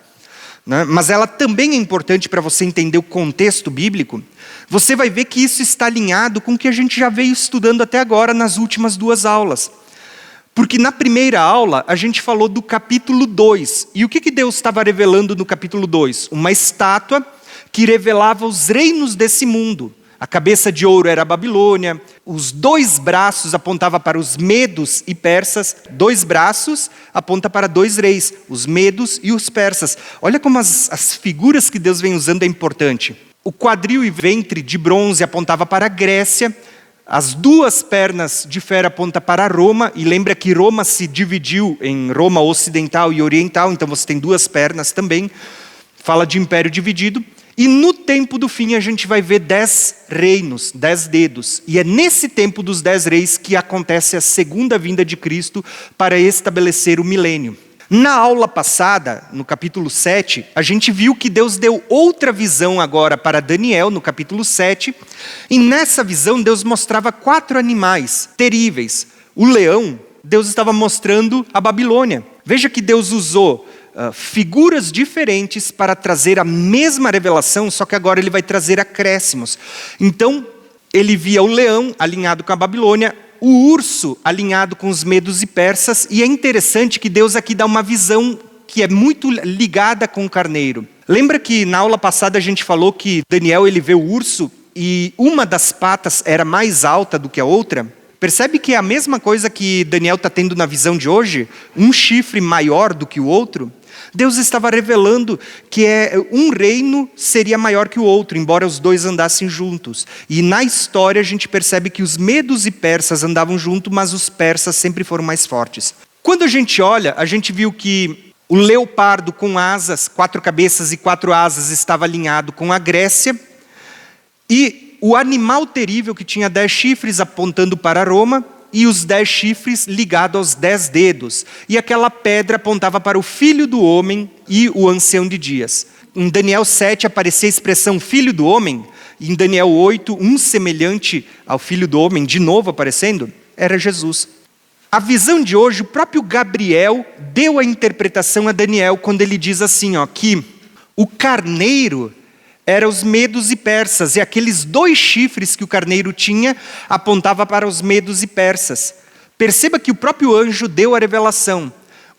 né? Mas ela também é importante para você entender o contexto bíblico, você vai ver que isso está alinhado com o que a gente já veio estudando até agora nas últimas 2 aulas. Porque na primeira aula a gente falou do capítulo 2. E o que Deus estava revelando no capítulo 2? Uma estátua que revelava os reinos desse mundo. A cabeça de ouro era a Babilônia. Os 2 braços apontavam para os medos e persas. 2 braços aponta para 2 reis, os medos e os persas. Olha como as figuras que Deus vem usando é importante. O quadril e ventre de bronze apontava para a Grécia. As 2 pernas de ferro apontam para Roma. E lembra que Roma se dividiu em Roma ocidental e oriental. Então você tem 2 pernas também. Fala de império dividido. E no tempo do fim a gente vai ver 10 reinos, 10 dedos. E é nesse tempo dos 10 reis que acontece a segunda vinda de Cristo para estabelecer o milênio. Na aula passada, no capítulo 7, a gente viu que Deus deu outra visão agora para Daniel, no capítulo 7. E nessa visão Deus mostrava 4 animais terríveis. O leão, Deus estava mostrando a Babilônia. Veja que Deus usou figuras diferentes para trazer a mesma revelação, só que agora ele vai trazer acréscimos. Então, ele via o leão alinhado com a Babilônia, o urso alinhado com os medos e persas, e é interessante que Deus aqui dá uma visão que é muito ligada com o carneiro. Lembra que na aula passada a gente falou que Daniel ele vê o urso e uma das patas era mais alta do que a outra? Percebe que é a mesma coisa que Daniel está tendo na visão de hoje? Um chifre maior do que o outro? Deus estava revelando que um reino seria maior que o outro, embora os 2 andassem juntos. E na história a gente percebe que os medos e persas andavam juntos, mas os persas sempre foram mais fortes. Quando a gente olha, a gente viu que o leopardo com asas, 4 cabeças e 4 asas, estava alinhado com a Grécia. E o animal terrível que tinha 10 chifres apontando para Roma, e os 10 chifres ligados aos 10 dedos. E aquela pedra apontava para o Filho do Homem e o Ancião de Dias. Em Daniel 7 aparecia a expressão Filho do Homem. E em Daniel 8, um semelhante ao Filho do Homem, de novo aparecendo, era Jesus. A visão de hoje, o próprio Gabriel deu a interpretação a Daniel quando ele diz assim, que o carneiro eram os medos e persas, e aqueles 2 chifres que o carneiro tinha apontava para os medos e persas. Perceba que o próprio anjo deu a revelação.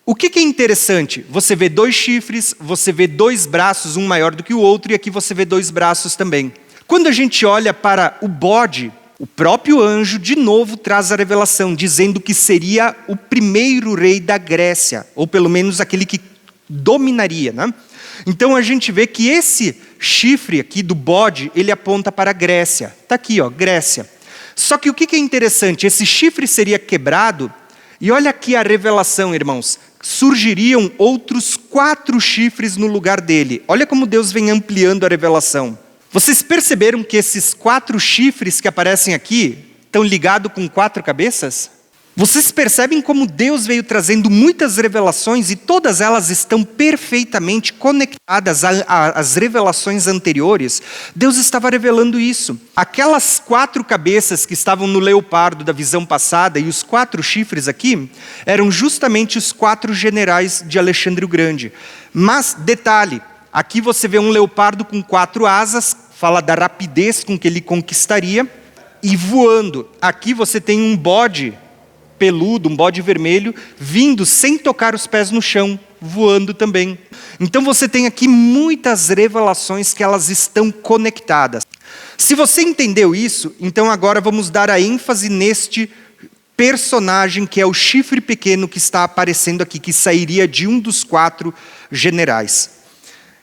O que é interessante? Você vê 2 chifres, você vê 2 braços, um maior do que o outro, e aqui você vê 2 braços também. Quando a gente olha para o bode, o próprio anjo de novo traz a revelação, dizendo que seria o primeiro rei da Grécia, ou pelo menos aquele que dominaria, né? Então a gente vê que esse chifre aqui do bode, ele aponta para a Grécia. Está aqui, Grécia. Só que o que é interessante? Esse chifre seria quebrado, e olha aqui a revelação, irmãos. Surgiriam outros 4 chifres no lugar dele. Olha como Deus vem ampliando a revelação. Vocês perceberam que esses 4 chifres que aparecem aqui estão ligados com 4 cabeças? Vocês percebem como Deus veio trazendo muitas revelações e todas elas estão perfeitamente conectadas às revelações anteriores? Deus estava revelando isso. Aquelas 4 cabeças que estavam no leopardo da visão passada e os 4 chifres aqui, eram justamente os 4 generais de Alexandre o Grande. Mas, detalhe, aqui você vê um leopardo com 4 asas, fala da rapidez com que ele conquistaria, e voando. Aqui você tem um bode peludo, um bode vermelho, vindo sem tocar os pés no chão, voando também. Então você tem aqui muitas revelações que elas estão conectadas. Se você entendeu isso, então agora vamos dar a ênfase neste personagem que é o chifre pequeno que está aparecendo aqui, que sairia de um dos 4 generais.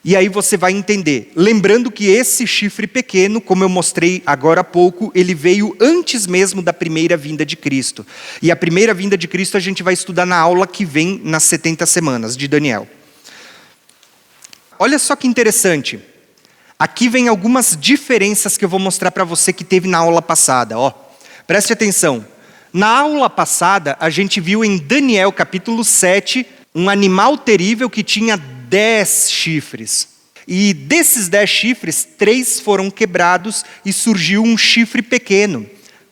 E aí você vai entender. Lembrando que esse chifre pequeno, como eu mostrei agora há pouco, ele veio antes mesmo da primeira vinda de Cristo. E a primeira vinda de Cristo a gente vai estudar na aula que vem nas 70 semanas de Daniel. Olha só que interessante. Aqui vem algumas diferenças que eu vou mostrar para você que teve na aula passada. Preste atenção. Na aula passada, a gente viu em Daniel capítulo 7, um animal terrível que tinha 10 chifres. E desses 10 chifres, 3 foram quebrados e surgiu um chifre pequeno,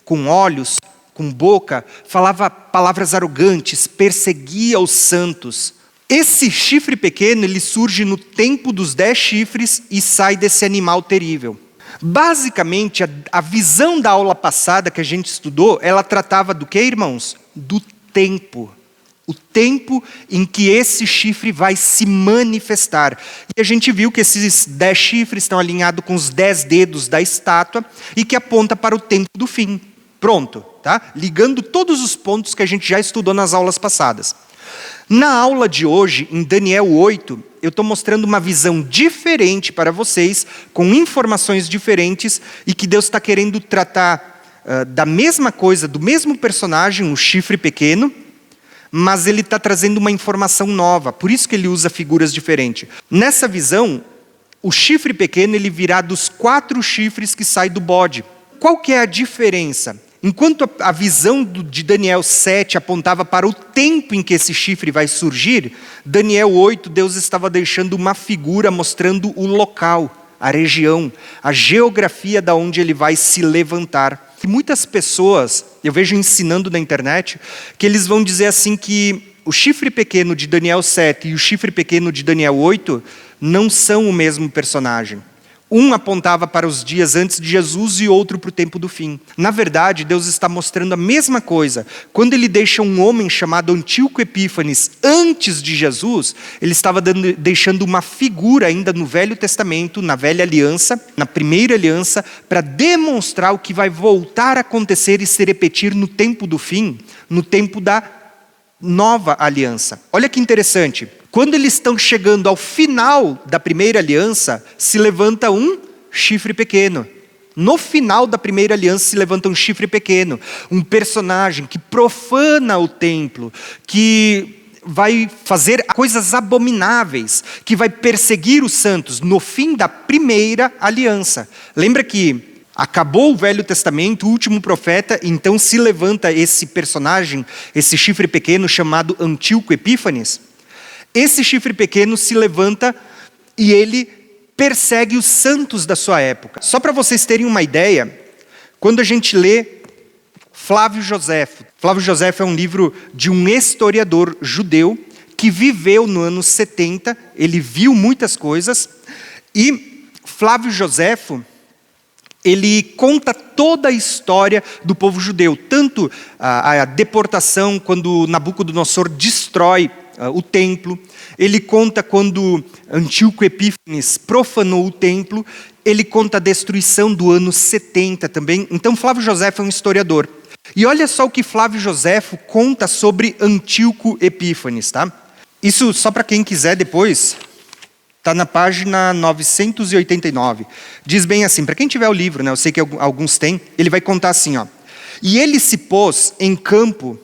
com olhos, com boca, falava palavras arrogantes, perseguia os santos. Esse chifre pequeno, ele surge no tempo dos 10 chifres e sai desse animal terrível. Basicamente, a visão da aula passada que a gente estudou, ela tratava do que, irmãos? Do tempo. O tempo em que esse chifre vai se manifestar. E a gente viu que esses 10 chifres estão alinhados com os 10 dedos da estátua e que aponta para o tempo do fim. Pronto, tá? Ligando todos os pontos que a gente já estudou nas aulas passadas. Na aula de hoje, em Daniel 8, eu estou mostrando uma visão diferente para vocês, com informações diferentes, e que Deus está querendo tratar da mesma coisa, do mesmo personagem, o chifre pequeno, mas ele está trazendo uma informação nova, por isso que ele usa figuras diferentes. Nessa visão, o chifre pequeno ele virá dos 4 chifres que saem do bode. Qual que é a diferença? Enquanto a visão de Daniel 7 apontava para o tempo em que esse chifre vai surgir, Daniel 8, Deus estava deixando uma figura mostrando o local, a região, a geografia da onde ele vai se levantar. E muitas pessoas, eu vejo ensinando na internet, que eles vão dizer assim que o chifre pequeno de Daniel 7 e o chifre pequeno de Daniel 8 não são o mesmo personagem. Um apontava para os dias antes de Jesus e outro para o tempo do fim. Na verdade, Deus está mostrando a mesma coisa. Quando ele deixa um homem chamado Antíoco Epífanes antes de Jesus, ele estava deixando uma figura ainda no Velho Testamento, na Velha Aliança, na Primeira Aliança, para demonstrar o que vai voltar a acontecer e se repetir no tempo do fim, no tempo da Nova Aliança. Olha que interessante. Quando eles estão chegando ao final da Primeira Aliança, se levanta um chifre pequeno. No final da Primeira Aliança se levanta um chifre pequeno. Um personagem que profana o templo, que vai fazer coisas abomináveis, que vai perseguir os santos no fim da Primeira Aliança. Lembra que acabou o Velho Testamento, o último profeta, então se levanta esse personagem, esse chifre pequeno chamado Antíoco Epífanes. Esse chifre pequeno se levanta e ele persegue os santos da sua época. Só para vocês terem uma ideia, quando a gente lê Flávio Joséfo. Flávio Joséfo é um livro de um historiador judeu que viveu no ano 70, ele viu muitas coisas, e Flávio Joséfo, ele conta toda a história do povo judeu, tanto a deportação, quando Nabucodonosor destrói o templo, ele conta quando Antíoco Epífanes profanou o templo, ele conta a destruição do ano 70 também. Então Flávio Joséfo é um historiador. E olha só o que Flávio Joséfo conta sobre Antíoco Epífanes, tá? Isso só para quem quiser depois, está na página 989. Diz bem assim, para quem tiver o livro, né, eu sei que alguns têm, ele vai contar assim, ó. E ele se pôs em campo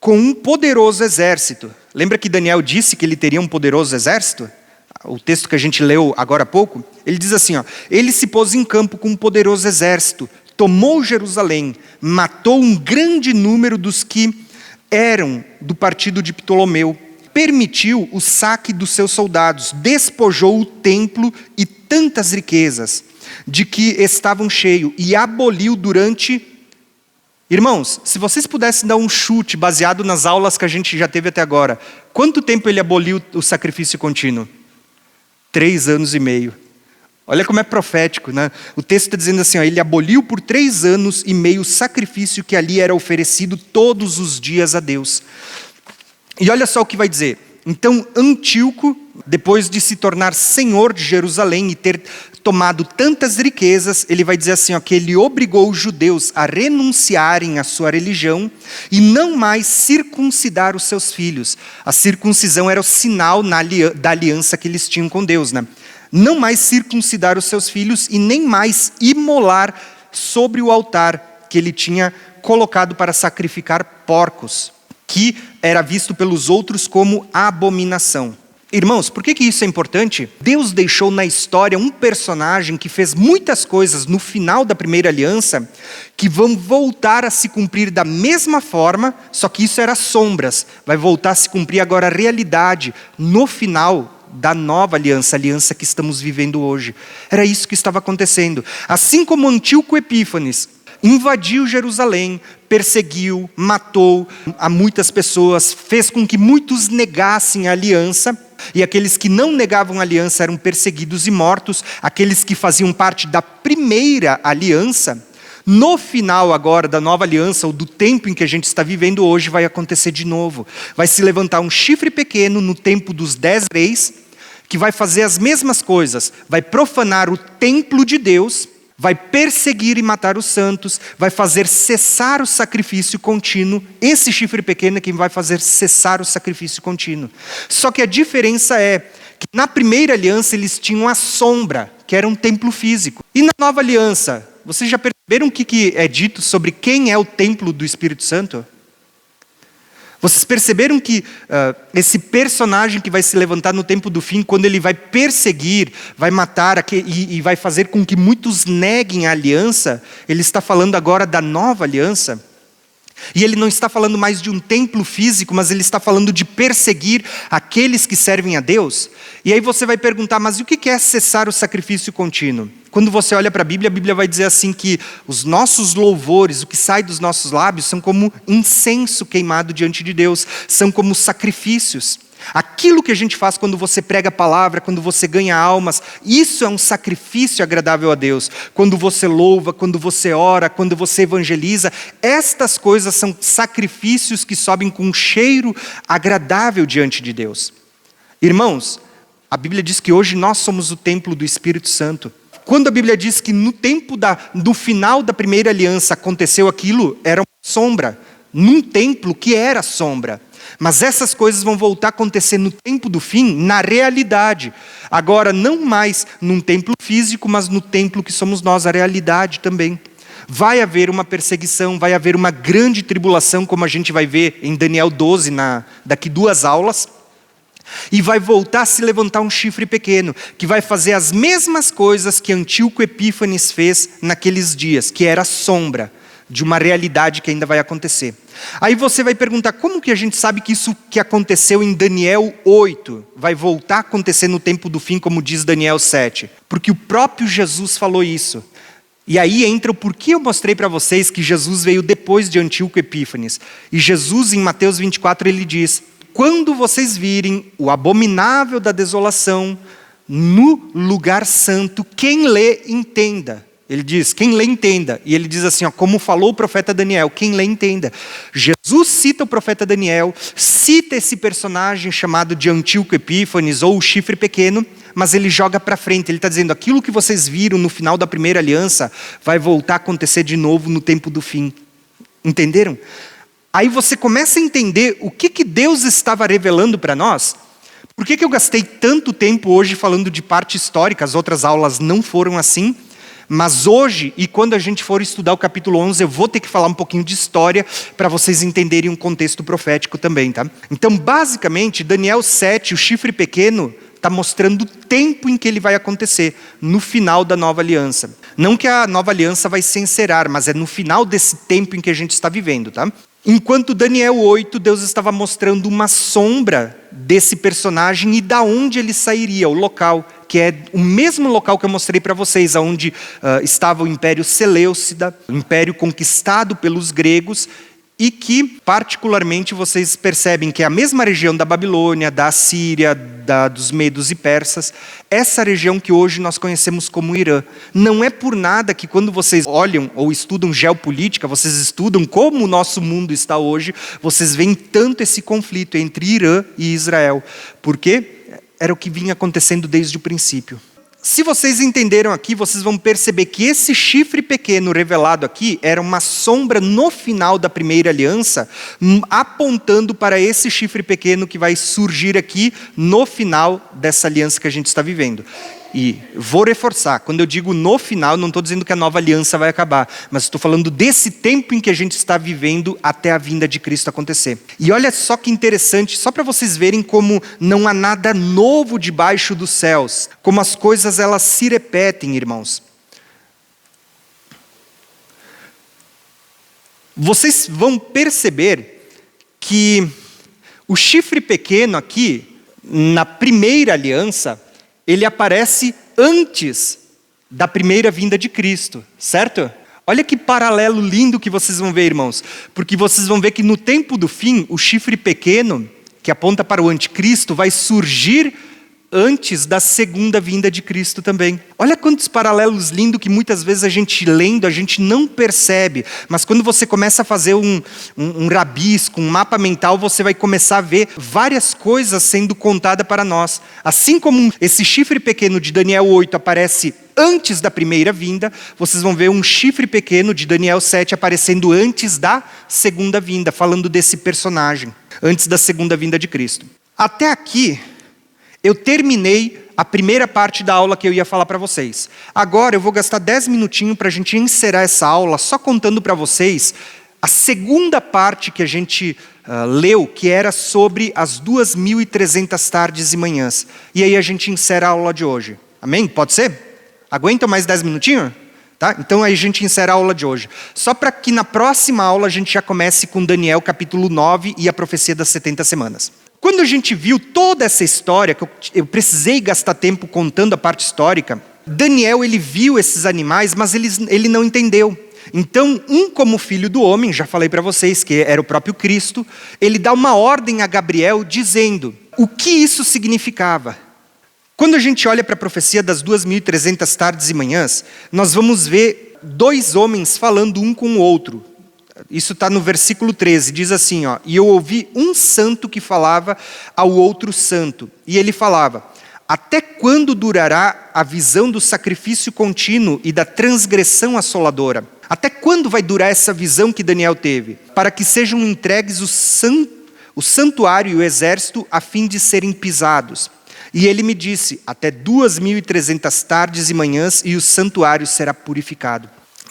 com um poderoso exército. Lembra que Daniel disse que ele teria um poderoso exército? O texto que a gente leu agora há pouco, ele diz assim, ó, ele se pôs em campo com um poderoso exército, tomou Jerusalém, matou um grande número dos que eram do partido de Ptolomeu, permitiu o saque dos seus soldados, despojou o templo e tantas riquezas de que estavam cheios e aboliu durante... Irmãos, se vocês pudessem dar um chute baseado nas aulas que a gente já teve até agora, quanto tempo ele aboliu o sacrifício contínuo? 3 anos e meio. Olha como é profético, né? O texto está dizendo assim, ó, ele aboliu por 3 anos e meio o sacrifício que ali era oferecido todos os dias a Deus. E olha só o que vai dizer. Então Antíoco, depois de se tornar senhor de Jerusalém e ter tomado tantas riquezas, ele vai dizer assim, ó, que ele obrigou os judeus a renunciarem à sua religião e não mais circuncidar os seus filhos. A circuncisão era o sinal da aliança que eles tinham com Deus, né? Não mais circuncidar os seus filhos e nem mais imolar sobre o altar que ele tinha colocado para sacrificar porcos, que era visto pelos outros como abominação. Irmãos, por que isso é importante? Deus deixou na história um personagem que fez muitas coisas no final da Primeira Aliança, que vão voltar a se cumprir da mesma forma, só que isso era sombras, vai voltar a se cumprir agora a realidade no final da nova aliança, a aliança que estamos vivendo hoje. Era isso que estava acontecendo. Assim como Antíoco Epífanes invadiu Jerusalém, perseguiu, matou a muitas pessoas, fez com que muitos negassem a aliança, e aqueles que não negavam a aliança eram perseguidos e mortos. Aqueles que faziam parte da primeira aliança, No final agora da nova aliança, ou do tempo em que a gente está vivendo hoje, vai acontecer de novo. Vai se levantar um chifre pequeno no tempo dos 10 reis, que vai fazer as mesmas coisas. Vai profanar o templo de Deus, vai perseguir e matar os santos, vai fazer cessar o sacrifício contínuo. Esse chifre pequeno é quem vai fazer cessar o sacrifício contínuo. Só que a diferença é que na primeira aliança eles tinham a sombra, que era um templo físico. E na nova aliança, vocês já perceberam o que é dito sobre quem é o templo do Espírito Santo? Vocês perceberam que esse personagem que vai se levantar no tempo do fim, quando ele vai perseguir, vai matar e vai fazer com que muitos neguem a aliança, ele está falando agora da nova aliança? E ele não está falando mais de um templo físico, mas ele está falando de perseguir aqueles que servem a Deus. E aí você vai perguntar, mas o que é cessar o sacrifício contínuo? Quando você olha para a Bíblia vai dizer assim que os nossos louvores, o que sai dos nossos lábios, são como incenso queimado diante de Deus, são como sacrifícios. Aquilo que a gente faz quando você prega a palavra, quando você ganha almas, isso é um sacrifício agradável a Deus. Quando você louva, quando você ora, quando você evangeliza, estas coisas são sacrifícios que sobem com um cheiro agradável diante de Deus. Irmãos, a Bíblia diz que hoje nós somos o templo do Espírito Santo. Quando a Bíblia diz que no tempo do final da primeira aliança aconteceu aquilo, era uma sombra, num templo que era sombra. Mas essas coisas vão voltar a acontecer no tempo do fim, na realidade. Agora, não mais num templo físico, mas no templo que somos nós, a realidade também. Vai haver uma perseguição, vai haver uma grande tribulação, como a gente vai ver em Daniel 12, daqui 2 aulas. E vai voltar a se levantar um chifre pequeno, que vai fazer as mesmas coisas que Antíoco Epífanes fez naqueles dias, que era a sombra de uma realidade que ainda vai acontecer. Aí você vai perguntar, como que a gente sabe que isso que aconteceu em Daniel 8 vai voltar a acontecer no tempo do fim, como diz Daniel 7? Porque o próprio Jesus falou isso. E aí entra o porquê eu mostrei para vocês que Jesus veio depois de Antíoco Epífanes. E Jesus, em Mateus 24, ele diz: quando vocês virem o abominável da desolação no lugar santo, quem lê, entenda. Ele diz, quem lê, entenda. E ele diz assim, como falou o profeta Daniel, quem lê, entenda. Jesus cita o profeta Daniel, cita esse personagem chamado de Antíoco Epífanes, ou o chifre pequeno, mas ele joga para frente. Ele está dizendo, aquilo que vocês viram no final da primeira aliança, vai voltar a acontecer de novo no tempo do fim. Entenderam? Aí você começa a entender o que Deus estava revelando para nós. Por que eu gastei tanto tempo hoje falando de parte histórica? As outras aulas não foram assim. Mas hoje, e quando a gente for estudar o capítulo 11, eu vou ter que falar um pouquinho de história para vocês entenderem um contexto profético também, tá? Então, basicamente, Daniel 7, o chifre pequeno, está mostrando o tempo em que ele vai acontecer, no final da nova aliança. Não que a nova aliança vai se encerrar, mas é no final desse tempo em que a gente está vivendo, tá? Enquanto Daniel 8, Deus estava mostrando uma sombra desse personagem e da onde ele sairia, o local, que é o mesmo local que eu mostrei para vocês, onde estava o Império Seleucida, o Império conquistado pelos gregos, e que, particularmente, vocês percebem que é a mesma região da Babilônia, da Assíria, dos Medos e Persas, essa região que hoje nós conhecemos como Irã. Não é por nada que quando vocês olham ou estudam geopolítica, vocês estudam como o nosso mundo está hoje, vocês veem tanto esse conflito entre Irã e Israel. Por quê? Era o que vinha acontecendo desde o princípio. Se vocês entenderam aqui, vocês vão perceber que esse chifre pequeno revelado aqui era uma sombra no final da primeira aliança, apontando para esse chifre pequeno que vai surgir aqui no final dessa aliança que a gente está vivendo. E vou reforçar, quando eu digo no final, não estou dizendo que a nova aliança vai acabar, mas estou falando desse tempo em que a gente está vivendo até a vinda de Cristo acontecer. E olha só que interessante, só para vocês verem como não há nada novo debaixo dos céus, como as coisas elas se repetem, irmãos. Vocês vão perceber que o chifre pequeno aqui, na primeira aliança, ele aparece antes da primeira vinda de Cristo, certo? Olha que paralelo lindo que vocês vão ver, irmãos. Porque vocês vão ver que no tempo do fim, o chifre pequeno, que aponta para o anticristo, vai surgir antes da segunda vinda de Cristo também. Olha quantos paralelos lindos que muitas vezes a gente lendo, a gente não percebe. Mas quando você começa a fazer um rabisco, um mapa mental, você vai começar a ver várias coisas sendo contadas para nós. Assim como esse chifre pequeno de Daniel 8 aparece antes da primeira vinda, vocês vão ver um chifre pequeno de Daniel 7 aparecendo antes da segunda vinda, falando desse personagem, antes da segunda vinda de Cristo. Até aqui, eu terminei a primeira parte da aula que eu ia falar para vocês. Agora eu vou gastar 10 minutinhos para a gente encerrar essa aula, só contando para vocês a segunda parte que a gente leu, que era sobre as 2.300 tardes e manhãs. E aí a gente encerra a aula de hoje. Amém? Pode ser? Aguentam mais 10 minutinhos? Tá? Então aí a gente encerra a aula de hoje. Só para que na próxima aula a gente já comece com Daniel capítulo 9 e a profecia das 70 semanas. Quando a gente viu toda essa história, que eu precisei gastar tempo contando a parte histórica, Daniel ele viu esses animais, mas ele não entendeu. Então, como filho do homem, já falei para vocês que era o próprio Cristo, ele dá uma ordem a Gabriel dizendo o que isso significava. Quando a gente olha para a profecia das 2.300 tardes e manhãs, nós vamos ver dois homens falando um com o outro. Isso está no versículo 13, diz assim, ó, e eu ouvi um santo que falava ao outro santo, e ele falava, até quando durará a visão do sacrifício contínuo e da transgressão assoladora? Até quando vai durar essa visão que Daniel teve? Para que sejam entregues o santuário e o exército a fim de serem pisados. E ele me disse, até 2.300 tardes e manhãs e o santuário será purificado.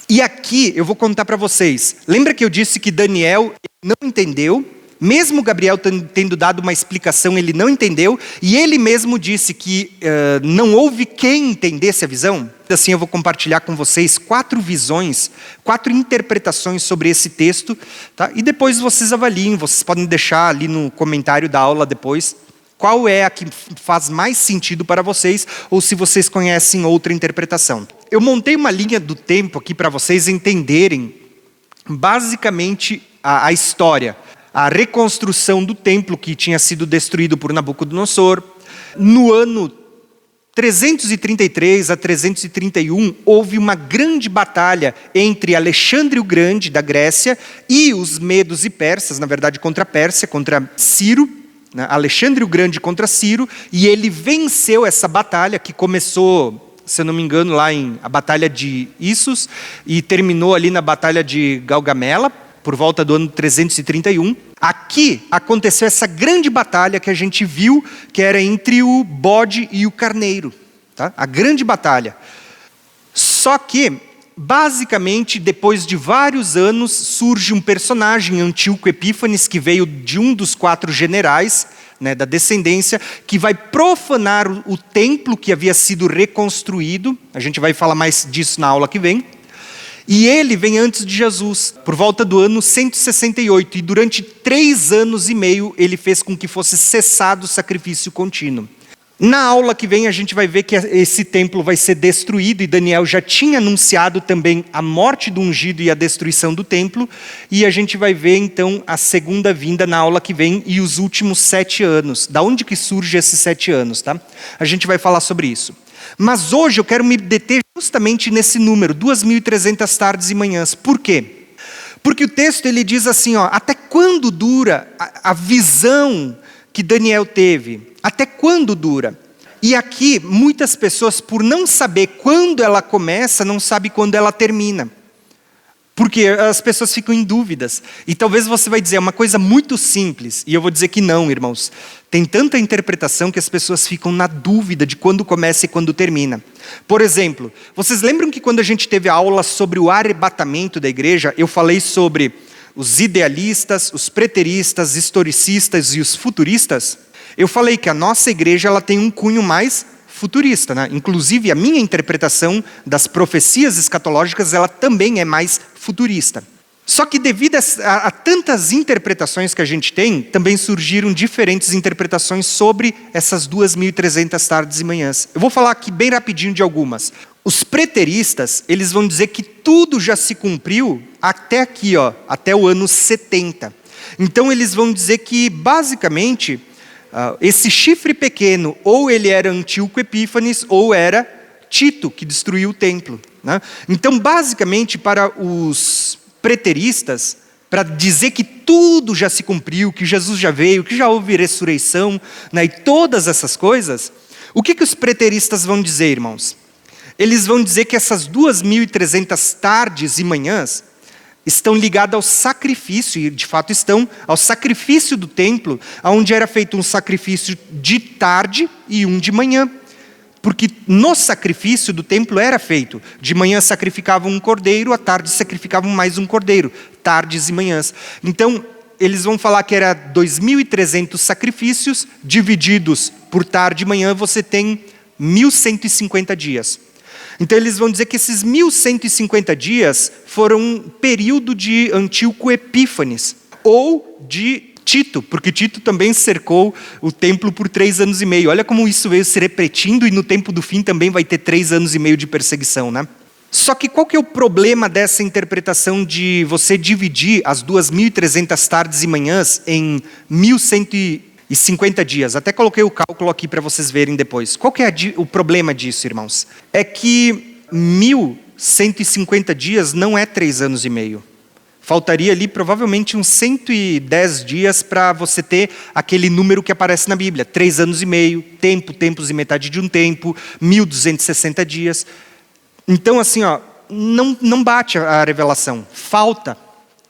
E aqui eu vou contar para vocês. Lembra que eu disse que Daniel não entendeu? Mesmo Gabriel tendo dado uma explicação, ele não entendeu. E ele mesmo disse que não houve quem entendesse a visão. Assim eu vou compartilhar com vocês 4 visões, 4 interpretações sobre esse texto. Tá? E depois vocês avaliem, vocês podem deixar ali no comentário da aula depois. Qual é a que faz mais sentido para vocês, ou se vocês conhecem outra interpretação. Eu montei uma linha do tempo aqui para vocês entenderem basicamente a história. A reconstrução do templo que tinha sido destruído por Nabucodonosor. No ano 333 a 331, houve uma grande batalha entre Alexandre o Grande, da Grécia, e os medos e persas, na verdade contra a Pérsia, contra Ciro. Alexandre o Grande contra Ciro, e ele venceu essa batalha que começou, se eu não me engano, lá em a batalha de Issos e terminou ali na batalha de Galgamela, por volta do ano 331. Aqui aconteceu essa grande batalha que a gente viu, que era entre o bode e o carneiro, tá? A grande batalha. Só que, basicamente, depois de vários anos, surge um personagem, Antíoco Epífanes, que veio de um dos 4 generais, né, da descendência, que vai profanar o templo que havia sido reconstruído. A gente vai falar mais disso na aula que vem. E ele vem antes de Jesus, por volta do ano 168. E durante 3 anos e meio, ele fez com que fosse cessado o sacrifício contínuo. Na aula que vem a gente vai ver que esse templo vai ser destruído e Daniel já tinha anunciado também a morte do ungido e a destruição do templo. E a gente vai ver então a segunda vinda na aula que vem e os últimos 7 anos. Da onde que surge esses 7 anos, tá? A gente vai falar sobre isso. Mas hoje eu quero me deter justamente nesse número, 2.300 tardes e manhãs. Por quê? Porque o texto ele diz assim, ó, até quando dura a visão que Daniel teve? Até quando dura? E aqui, muitas pessoas, por não saber quando ela começa, não sabem quando ela termina. Porque as pessoas ficam em dúvidas. E talvez você vai dizer, é uma coisa muito simples. E eu vou dizer que não, irmãos. Tem tanta interpretação que as pessoas ficam na dúvida de quando começa e quando termina. Por exemplo, vocês lembram que quando a gente teve a aula sobre o arrebatamento da igreja, eu falei sobre os idealistas, os preteristas, historicistas e os futuristas? Eu falei que a nossa igreja ela tem um cunho mais futurista, né? Inclusive a minha interpretação das profecias escatológicas ela também é mais futurista. Só que devido a tantas interpretações que a gente tem, também surgiram diferentes interpretações sobre essas 2.300 tardes e manhãs. Eu vou falar aqui bem rapidinho de algumas. Os preteristas, eles vão dizer que tudo já se cumpriu até aqui, ó, até o ano 70. Então eles vão dizer que basicamente esse chifre pequeno, ou ele era Antíoco Epífanes, ou era Tito, que destruiu o templo, né? Então, basicamente, para os preteristas, para dizer que tudo já se cumpriu, que Jesus já veio, que já houve ressurreição, né, e todas essas coisas, o que os preteristas vão dizer, irmãos? Eles vão dizer que essas 2.300 tardes e manhãs estão ligadas ao sacrifício, e de fato estão, ao sacrifício do templo, onde era feito um sacrifício de tarde e um de manhã. Porque no sacrifício do templo era feito, de manhã sacrificavam um cordeiro, à tarde sacrificavam mais um cordeiro, tardes e manhãs. Então, eles vão falar que era 2.300 sacrifícios, divididos por tarde e manhã, você tem 1.150 dias. Então, eles vão dizer que esses 1.150 dias foram um período de Antíoco Epífanes, ou de Tito, porque Tito também cercou o templo por 3 anos e meio. Olha como isso veio se repetindo, e no tempo do fim também vai ter 3 anos e meio de perseguição, né? Só que qual que é o problema dessa interpretação de você dividir as 2.300 tardes e manhãs em 1.150 dias? Até coloquei o cálculo aqui para vocês verem depois. Qual que é o problema disso, irmãos? É que 1.150 dias não é 3 anos e meio. Faltaria ali provavelmente uns 110 dias para você ter aquele número que aparece na Bíblia. 3 anos e meio, tempos e metade de um tempo, 1.260 dias. Então, assim, não bate a revelação.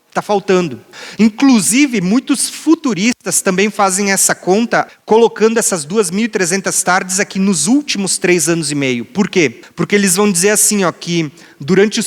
Está faltando. Inclusive, muitos futuristas também fazem essa conta, colocando essas 2.300 tardes aqui nos últimos 3 anos e meio. Por quê? Porque eles vão dizer assim, que durante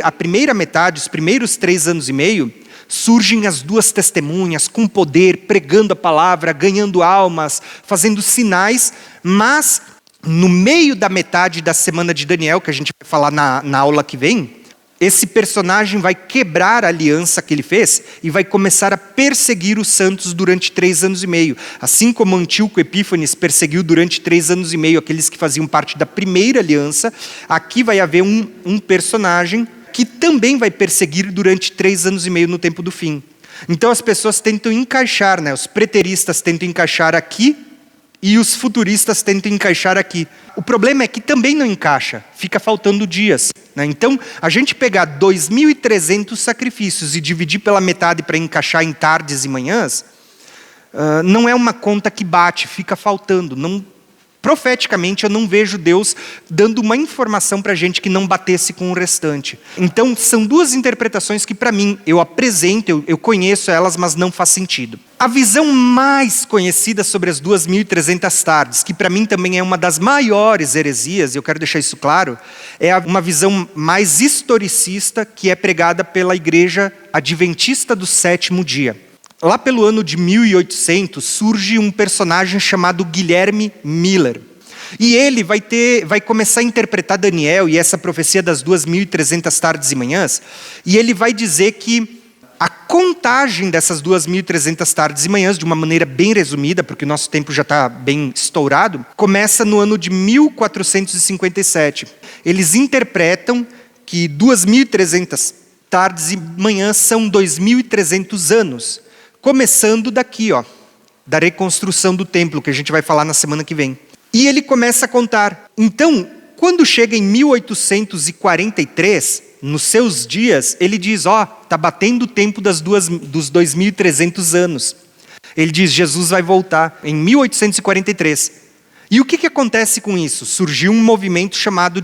a primeira metade, os primeiros 3 anos e meio, surgem as 2 testemunhas com poder, pregando a palavra, ganhando almas, fazendo sinais, mas no meio da metade da semana de Daniel, que a gente vai falar na aula que vem, esse personagem vai quebrar a aliança que ele fez e vai começar a perseguir os santos durante 3 anos e meio. Assim como Antíoco Epífanes perseguiu durante 3 anos e meio aqueles que faziam parte da primeira aliança, aqui vai haver um personagem que também vai perseguir durante 3 anos e meio no tempo do fim. Então as pessoas tentam encaixar, né? Os preteristas tentam encaixar aqui, e os futuristas tentam encaixar aqui. O problema é que também não encaixa, fica faltando dias, né? Então, a gente pegar 2.300 sacrifícios e dividir pela metade para encaixar em tardes e manhãs, não é uma conta que bate, fica faltando. Profeticamente, eu não vejo Deus dando uma informação para a gente que não batesse com o restante. Então, são 2 interpretações que, para mim, eu apresento, eu conheço elas, mas não faz sentido. A visão mais conhecida sobre as 2.300 tardes, que para mim também é uma das maiores heresias, e eu quero deixar isso claro, é uma visão mais historicista que é pregada pela Igreja Adventista do Sétimo Dia. Lá pelo ano de 1800, surge um personagem chamado Guilherme Miller. E ele vai começar a interpretar Daniel e essa profecia das 2.300 tardes e manhãs, e ele vai dizer que a contagem dessas 2.300 tardes e manhãs, de uma maneira bem resumida, porque o nosso tempo já está bem estourado, começa no ano de 1457. Eles interpretam que 2.300 tardes e manhãs são 2.300 anos. Começando daqui, da reconstrução do templo, que a gente vai falar na semana que vem. E ele começa a contar. Então, quando chega em 1843, nos seus dias, ele diz, está batendo o tempo dos 2.300 anos. Ele diz, Jesus vai voltar em 1843. E o que acontece com isso? Surgiu um movimento chamado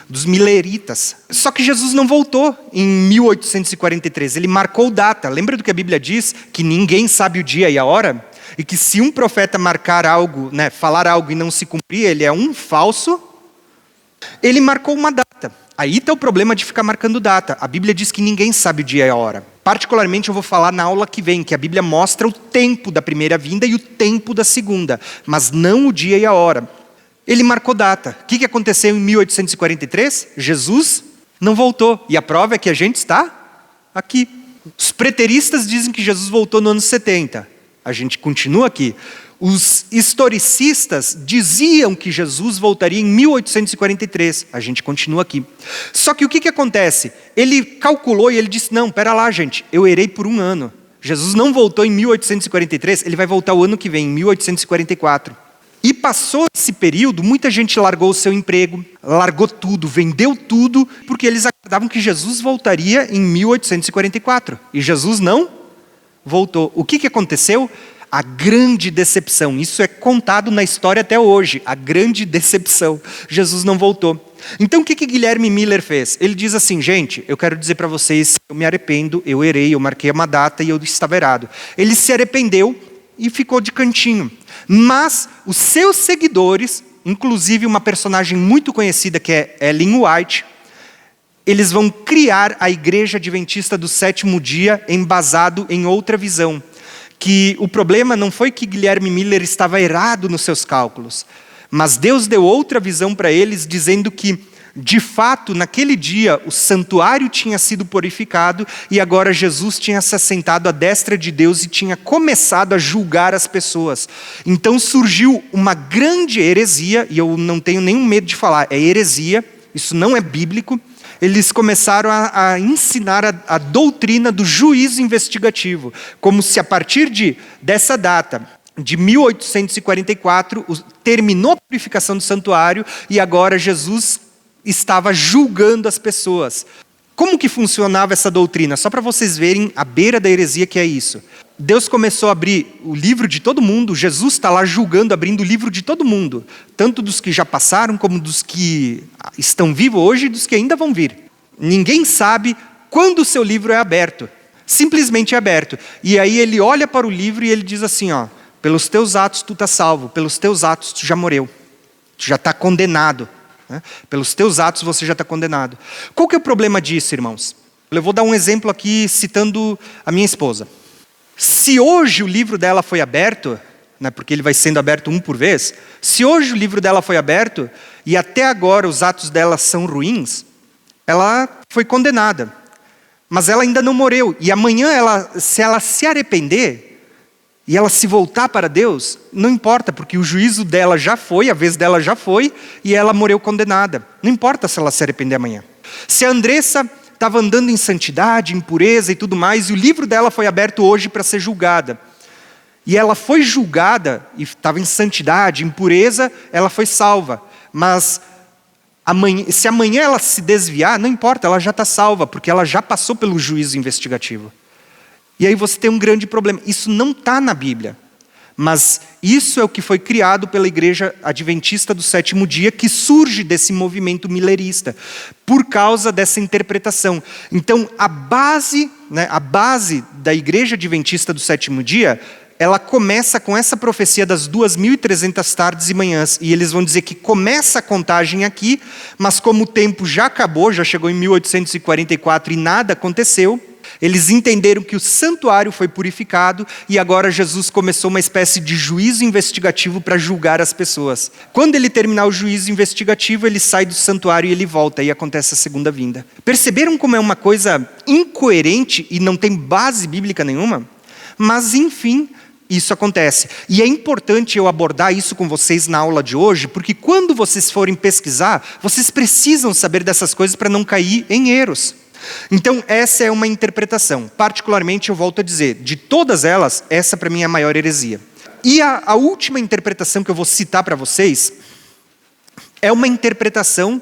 dos mileritas. Só que Jesus não voltou em 1843, ele marcou data. Lembra do que a Bíblia diz? Que ninguém sabe o dia e a hora? E que se um profeta marcar algo, né, falar algo e não se cumprir, ele é um falso. Ele marcou uma data. Aí está o problema de ficar marcando data. A Bíblia diz que ninguém sabe o dia e a hora. Particularmente eu vou falar na aula que vem, que a Bíblia mostra o tempo da primeira vinda e o tempo da segunda, mas não o dia e a hora. Ele marcou data. O que aconteceu em 1843? Jesus não voltou. E a prova é que a gente está aqui. Os preteristas dizem que Jesus voltou no ano 70. A gente continua aqui. Os historicistas diziam que Jesus voltaria em 1843. A gente continua aqui. Só que o que acontece? Ele calculou e ele disse, não, pera lá gente, eu errei por 1 ano. Jesus não voltou em 1843, ele vai voltar o ano que vem, em 1844. E passou esse período, muita gente largou o seu emprego, largou tudo, vendeu tudo, porque eles acreditavam que Jesus voltaria em 1844. E Jesus não voltou. O que aconteceu? A grande decepção. Isso é contado na história até hoje. A grande decepção. Jesus não voltou. Então o que Guilherme Miller fez? Ele diz assim, gente, eu quero dizer para vocês, eu me arrependo, eu errei, eu marquei uma data e eu estava errado. Ele se arrependeu e ficou de cantinho. Mas os seus seguidores, inclusive uma personagem muito conhecida que é Ellen White, eles vão criar a Igreja Adventista do Sétimo Dia embasado em outra visão. Que o problema não foi que Guilherme Miller estava errado nos seus cálculos, mas Deus deu outra visão para eles, dizendo que, de fato, naquele dia, o santuário tinha sido purificado e agora Jesus tinha se assentado à destra de Deus e tinha começado a julgar as pessoas. Então surgiu uma grande heresia, e eu não tenho nenhum medo de falar, é heresia, isso não é bíblico. Eles começaram a ensinar a doutrina do juízo investigativo, como se a partir dessa data, de 1844, terminou a purificação do santuário e agora Jesus estava julgando as pessoas. Como que funcionava essa doutrina? Só para vocês verem a beira da heresia que é isso. Deus começou a abrir o livro de todo mundo, Jesus está lá julgando, abrindo o livro de todo mundo, tanto dos que já passaram, como dos que estão vivos hoje e dos que ainda vão vir. Ninguém sabe quando o seu livro é aberto, simplesmente é aberto. E aí ele olha para o livro e ele diz assim, ó, pelos teus atos tu estás salvo, pelos teus atos tu já morreu, tu já está condenado. Né? Pelos teus atos você já está condenado. Qual que é o problema disso, irmãos? Eu vou dar um exemplo aqui citando a minha esposa. Se hoje o livro dela foi aberto, né, porque ele vai sendo aberto um por vez, se hoje o livro dela foi aberto e até agora os atos dela são ruins, ela foi condenada. Mas ela ainda não morreu. E amanhã, se ela se arrepender e ela se voltar para Deus, não importa, porque o juízo dela já foi, a vez dela já foi, e ela morreu condenada. Não importa se ela se arrepender amanhã. Se a Andressa estava andando em santidade, em pureza e tudo mais, e o livro dela foi aberto hoje para ser julgada. E ela foi julgada, e estava em santidade, em pureza, ela foi salva. Mas se amanhã ela se desviar, não importa, ela já está salva, porque ela já passou pelo juízo investigativo. E aí você tem um grande problema. Isso não está na Bíblia. Mas isso é o que foi criado pela Igreja Adventista do Sétimo Dia, que surge desse movimento millerista, por causa dessa interpretação. Então, a base da Igreja Adventista do Sétimo Dia, ela começa com essa profecia das 2.300 tardes e manhãs. E eles vão dizer que começa a contagem aqui, mas como o tempo já acabou, já chegou em 1844 e nada aconteceu, eles entenderam que o santuário foi purificado e agora Jesus começou uma espécie de juízo investigativo para julgar as pessoas. Quando ele terminar o juízo investigativo, ele sai do santuário e ele volta, e acontece a segunda vinda. Perceberam como é uma coisa incoerente e não tem base bíblica nenhuma? Mas, enfim, isso acontece. E é importante eu abordar isso com vocês na aula de hoje, porque quando vocês forem pesquisar, vocês precisam saber dessas coisas para não cair em erros. Então, essa é uma interpretação. Particularmente, eu volto a dizer, de todas elas, essa para mim é a maior heresia. E a última interpretação que eu vou citar para vocês é uma interpretação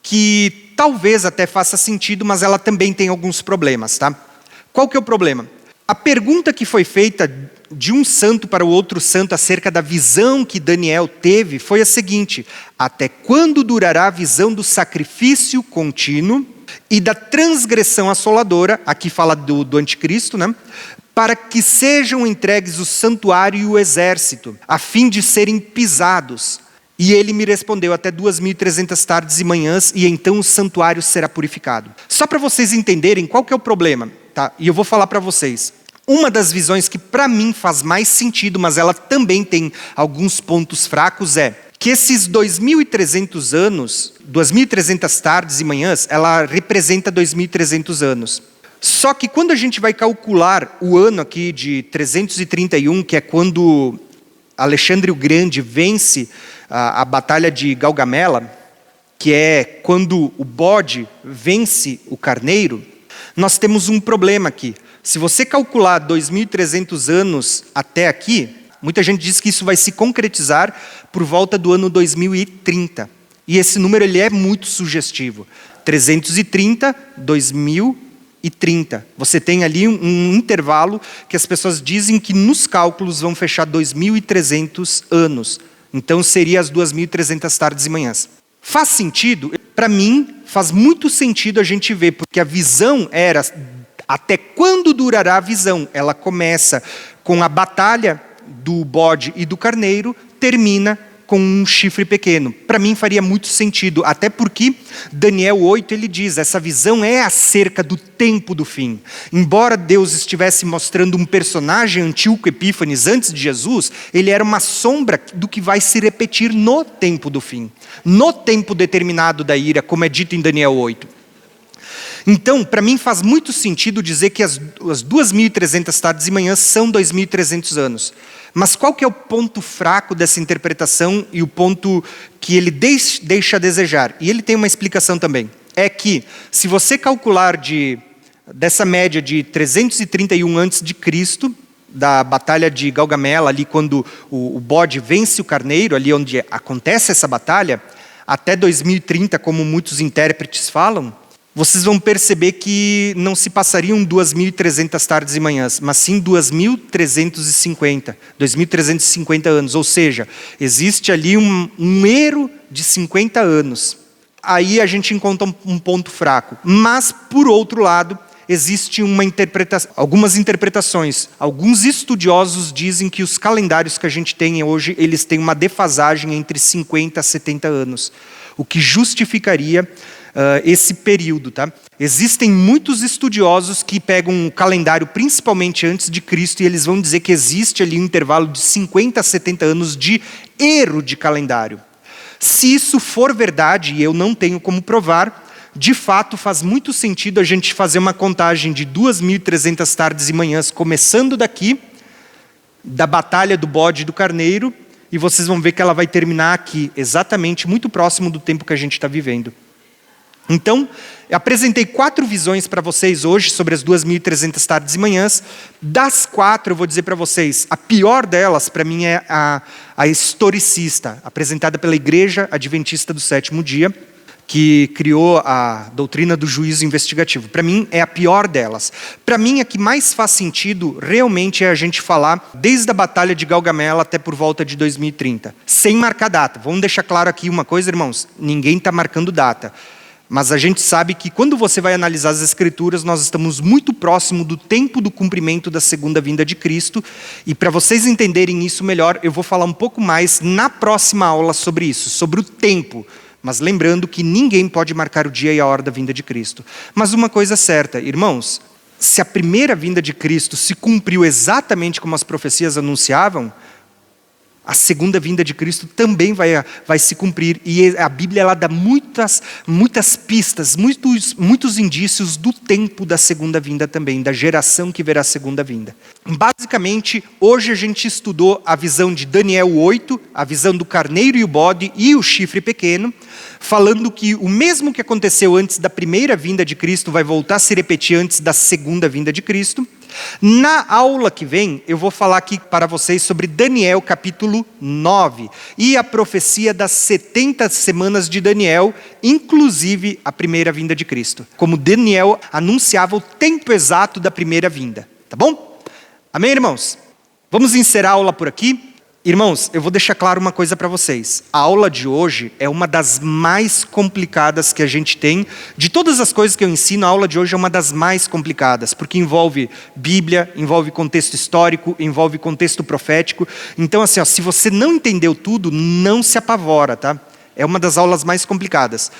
que talvez até faça sentido, mas ela também tem alguns problemas, tá? Qual que é o problema? A pergunta que foi feita de um santo para o outro santo acerca da visão que Daniel teve foi a seguinte: até quando durará a visão do sacrifício contínuo e da transgressão assoladora, aqui fala do anticristo, né? Para que sejam entregues o santuário e o exército, a fim de serem pisados. E ele me respondeu, até 2.300 tardes e manhãs, e então o santuário será purificado. Só para vocês entenderem qual que é o problema, tá? E eu vou falar para vocês. Uma das visões que para mim faz mais sentido, mas ela também tem alguns pontos fracos, é que esses 2.300 anos, 2.300 tardes e manhãs, ela representa 2.300 anos. Só que quando a gente vai calcular o ano aqui de 331, que é quando Alexandre o Grande vence a batalha de Galgamela, que é quando o bode vence o carneiro, nós temos um problema aqui. Se você calcular 2.300 anos até aqui, muita gente diz que isso vai se concretizar por volta do ano 2030. E esse número ele é muito sugestivo. 330, 2030. Você tem ali um intervalo que as pessoas dizem que nos cálculos vão fechar 2.300 anos. Então seria as 2.300 tardes e manhãs. Faz sentido? Para mim, faz muito sentido a gente ver, porque a visão era até quando durará a visão. Ela começa com a batalha do bode e do carneiro, termina com um chifre pequeno. Para mim faria muito sentido, até porque Daniel 8 ele diz, essa visão é acerca do tempo do fim. Embora Deus estivesse mostrando um personagem, Antíoco Epífanes, antes de Jesus, ele era uma sombra do que vai se repetir no tempo do fim. No tempo determinado da ira, como é dito em Daniel 8. Então, para mim faz muito sentido dizer que as 2.300 tardes e manhãs são 2.300 anos. Mas qual que é o ponto fraco dessa interpretação e o ponto que ele deixa a desejar? E ele tem uma explicação também. É que, se você calcular dessa média de 331 a.C., da batalha de Galgamela, ali quando o bode vence o carneiro, ali onde acontece essa batalha, até 2030, como muitos intérpretes falam, vocês vão perceber que não se passariam 2.300 tardes e manhãs, mas sim 2.350 anos. Ou seja, existe ali um erro de 50 anos. Aí a gente encontra um ponto fraco. Mas, por outro lado, existe algumas interpretações. Alguns estudiosos dizem que os calendários que a gente tem hoje, eles têm uma defasagem entre 50 a 70 anos. O que justificaria esse período, tá? Existem muitos estudiosos que pegam o calendário principalmente antes de Cristo e eles vão dizer que existe ali um intervalo de 50 a 70 anos de erro de calendário. Se isso for verdade, e eu não tenho como provar, de fato faz muito sentido a gente fazer uma contagem de 2.300 tardes e manhãs, começando daqui, da batalha do bode e do carneiro, e vocês vão ver que ela vai terminar aqui, exatamente muito próximo do tempo que a gente está vivendo. Então, eu apresentei 4 visões para vocês hoje sobre as 2.300 tardes e manhãs. Das 4, eu vou dizer para vocês, a pior delas, para mim, é a historicista, apresentada pela Igreja Adventista do Sétimo Dia, que criou a doutrina do juízo investigativo. Para mim, é a pior delas. Para mim, a que mais faz sentido, realmente, é a gente falar desde a Batalha de Galgamela até por volta de 2030, sem marcar data. Vamos deixar claro aqui uma coisa, irmãos, ninguém está marcando data. Mas a gente sabe que quando você vai analisar as Escrituras, nós estamos muito próximo do tempo do cumprimento da segunda vinda de Cristo. E para vocês entenderem isso melhor, eu vou falar um pouco mais na próxima aula sobre isso, sobre o tempo. Mas lembrando que ninguém pode marcar o dia e a hora da vinda de Cristo. Mas uma coisa é certa, irmãos, se a primeira vinda de Cristo se cumpriu exatamente como as profecias anunciavam, a segunda vinda de Cristo também vai se cumprir. E a Bíblia ela dá muitas pistas, muitos indícios do tempo da segunda vinda também, da geração que verá a segunda vinda. Basicamente, hoje a gente estudou a visão de Daniel 8, a visão do carneiro e o bode e o chifre pequeno, falando que o mesmo que aconteceu antes da primeira vinda de Cristo vai voltar a se repetir antes da segunda vinda de Cristo. Na aula que vem, eu vou falar aqui para vocês sobre Daniel capítulo 9 e a profecia das 70 semanas de Daniel, inclusive a primeira vinda de Cristo. Como Daniel anunciava o tempo exato da primeira vinda. Tá bom? Amém, irmãos? Vamos encerrar a aula por aqui. Irmãos, eu vou deixar claro uma coisa para vocês. A aula de hoje é uma das mais complicadas que a gente tem. De todas as coisas que eu ensino, a aula de hoje é uma das mais complicadas, porque envolve Bíblia, envolve contexto histórico, envolve contexto profético. Então, assim, se você não entendeu tudo, não se apavora, tá? É uma das aulas mais complicadas.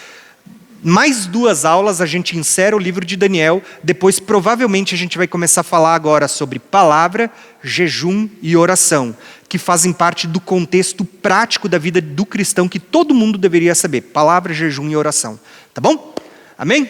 Mais 2 aulas a gente encerra o livro de Daniel, depois provavelmente a gente vai começar a falar agora sobre palavra, jejum e oração, que fazem parte do contexto prático da vida do cristão que todo mundo deveria saber, palavra, jejum e oração. Tá bom? Amém?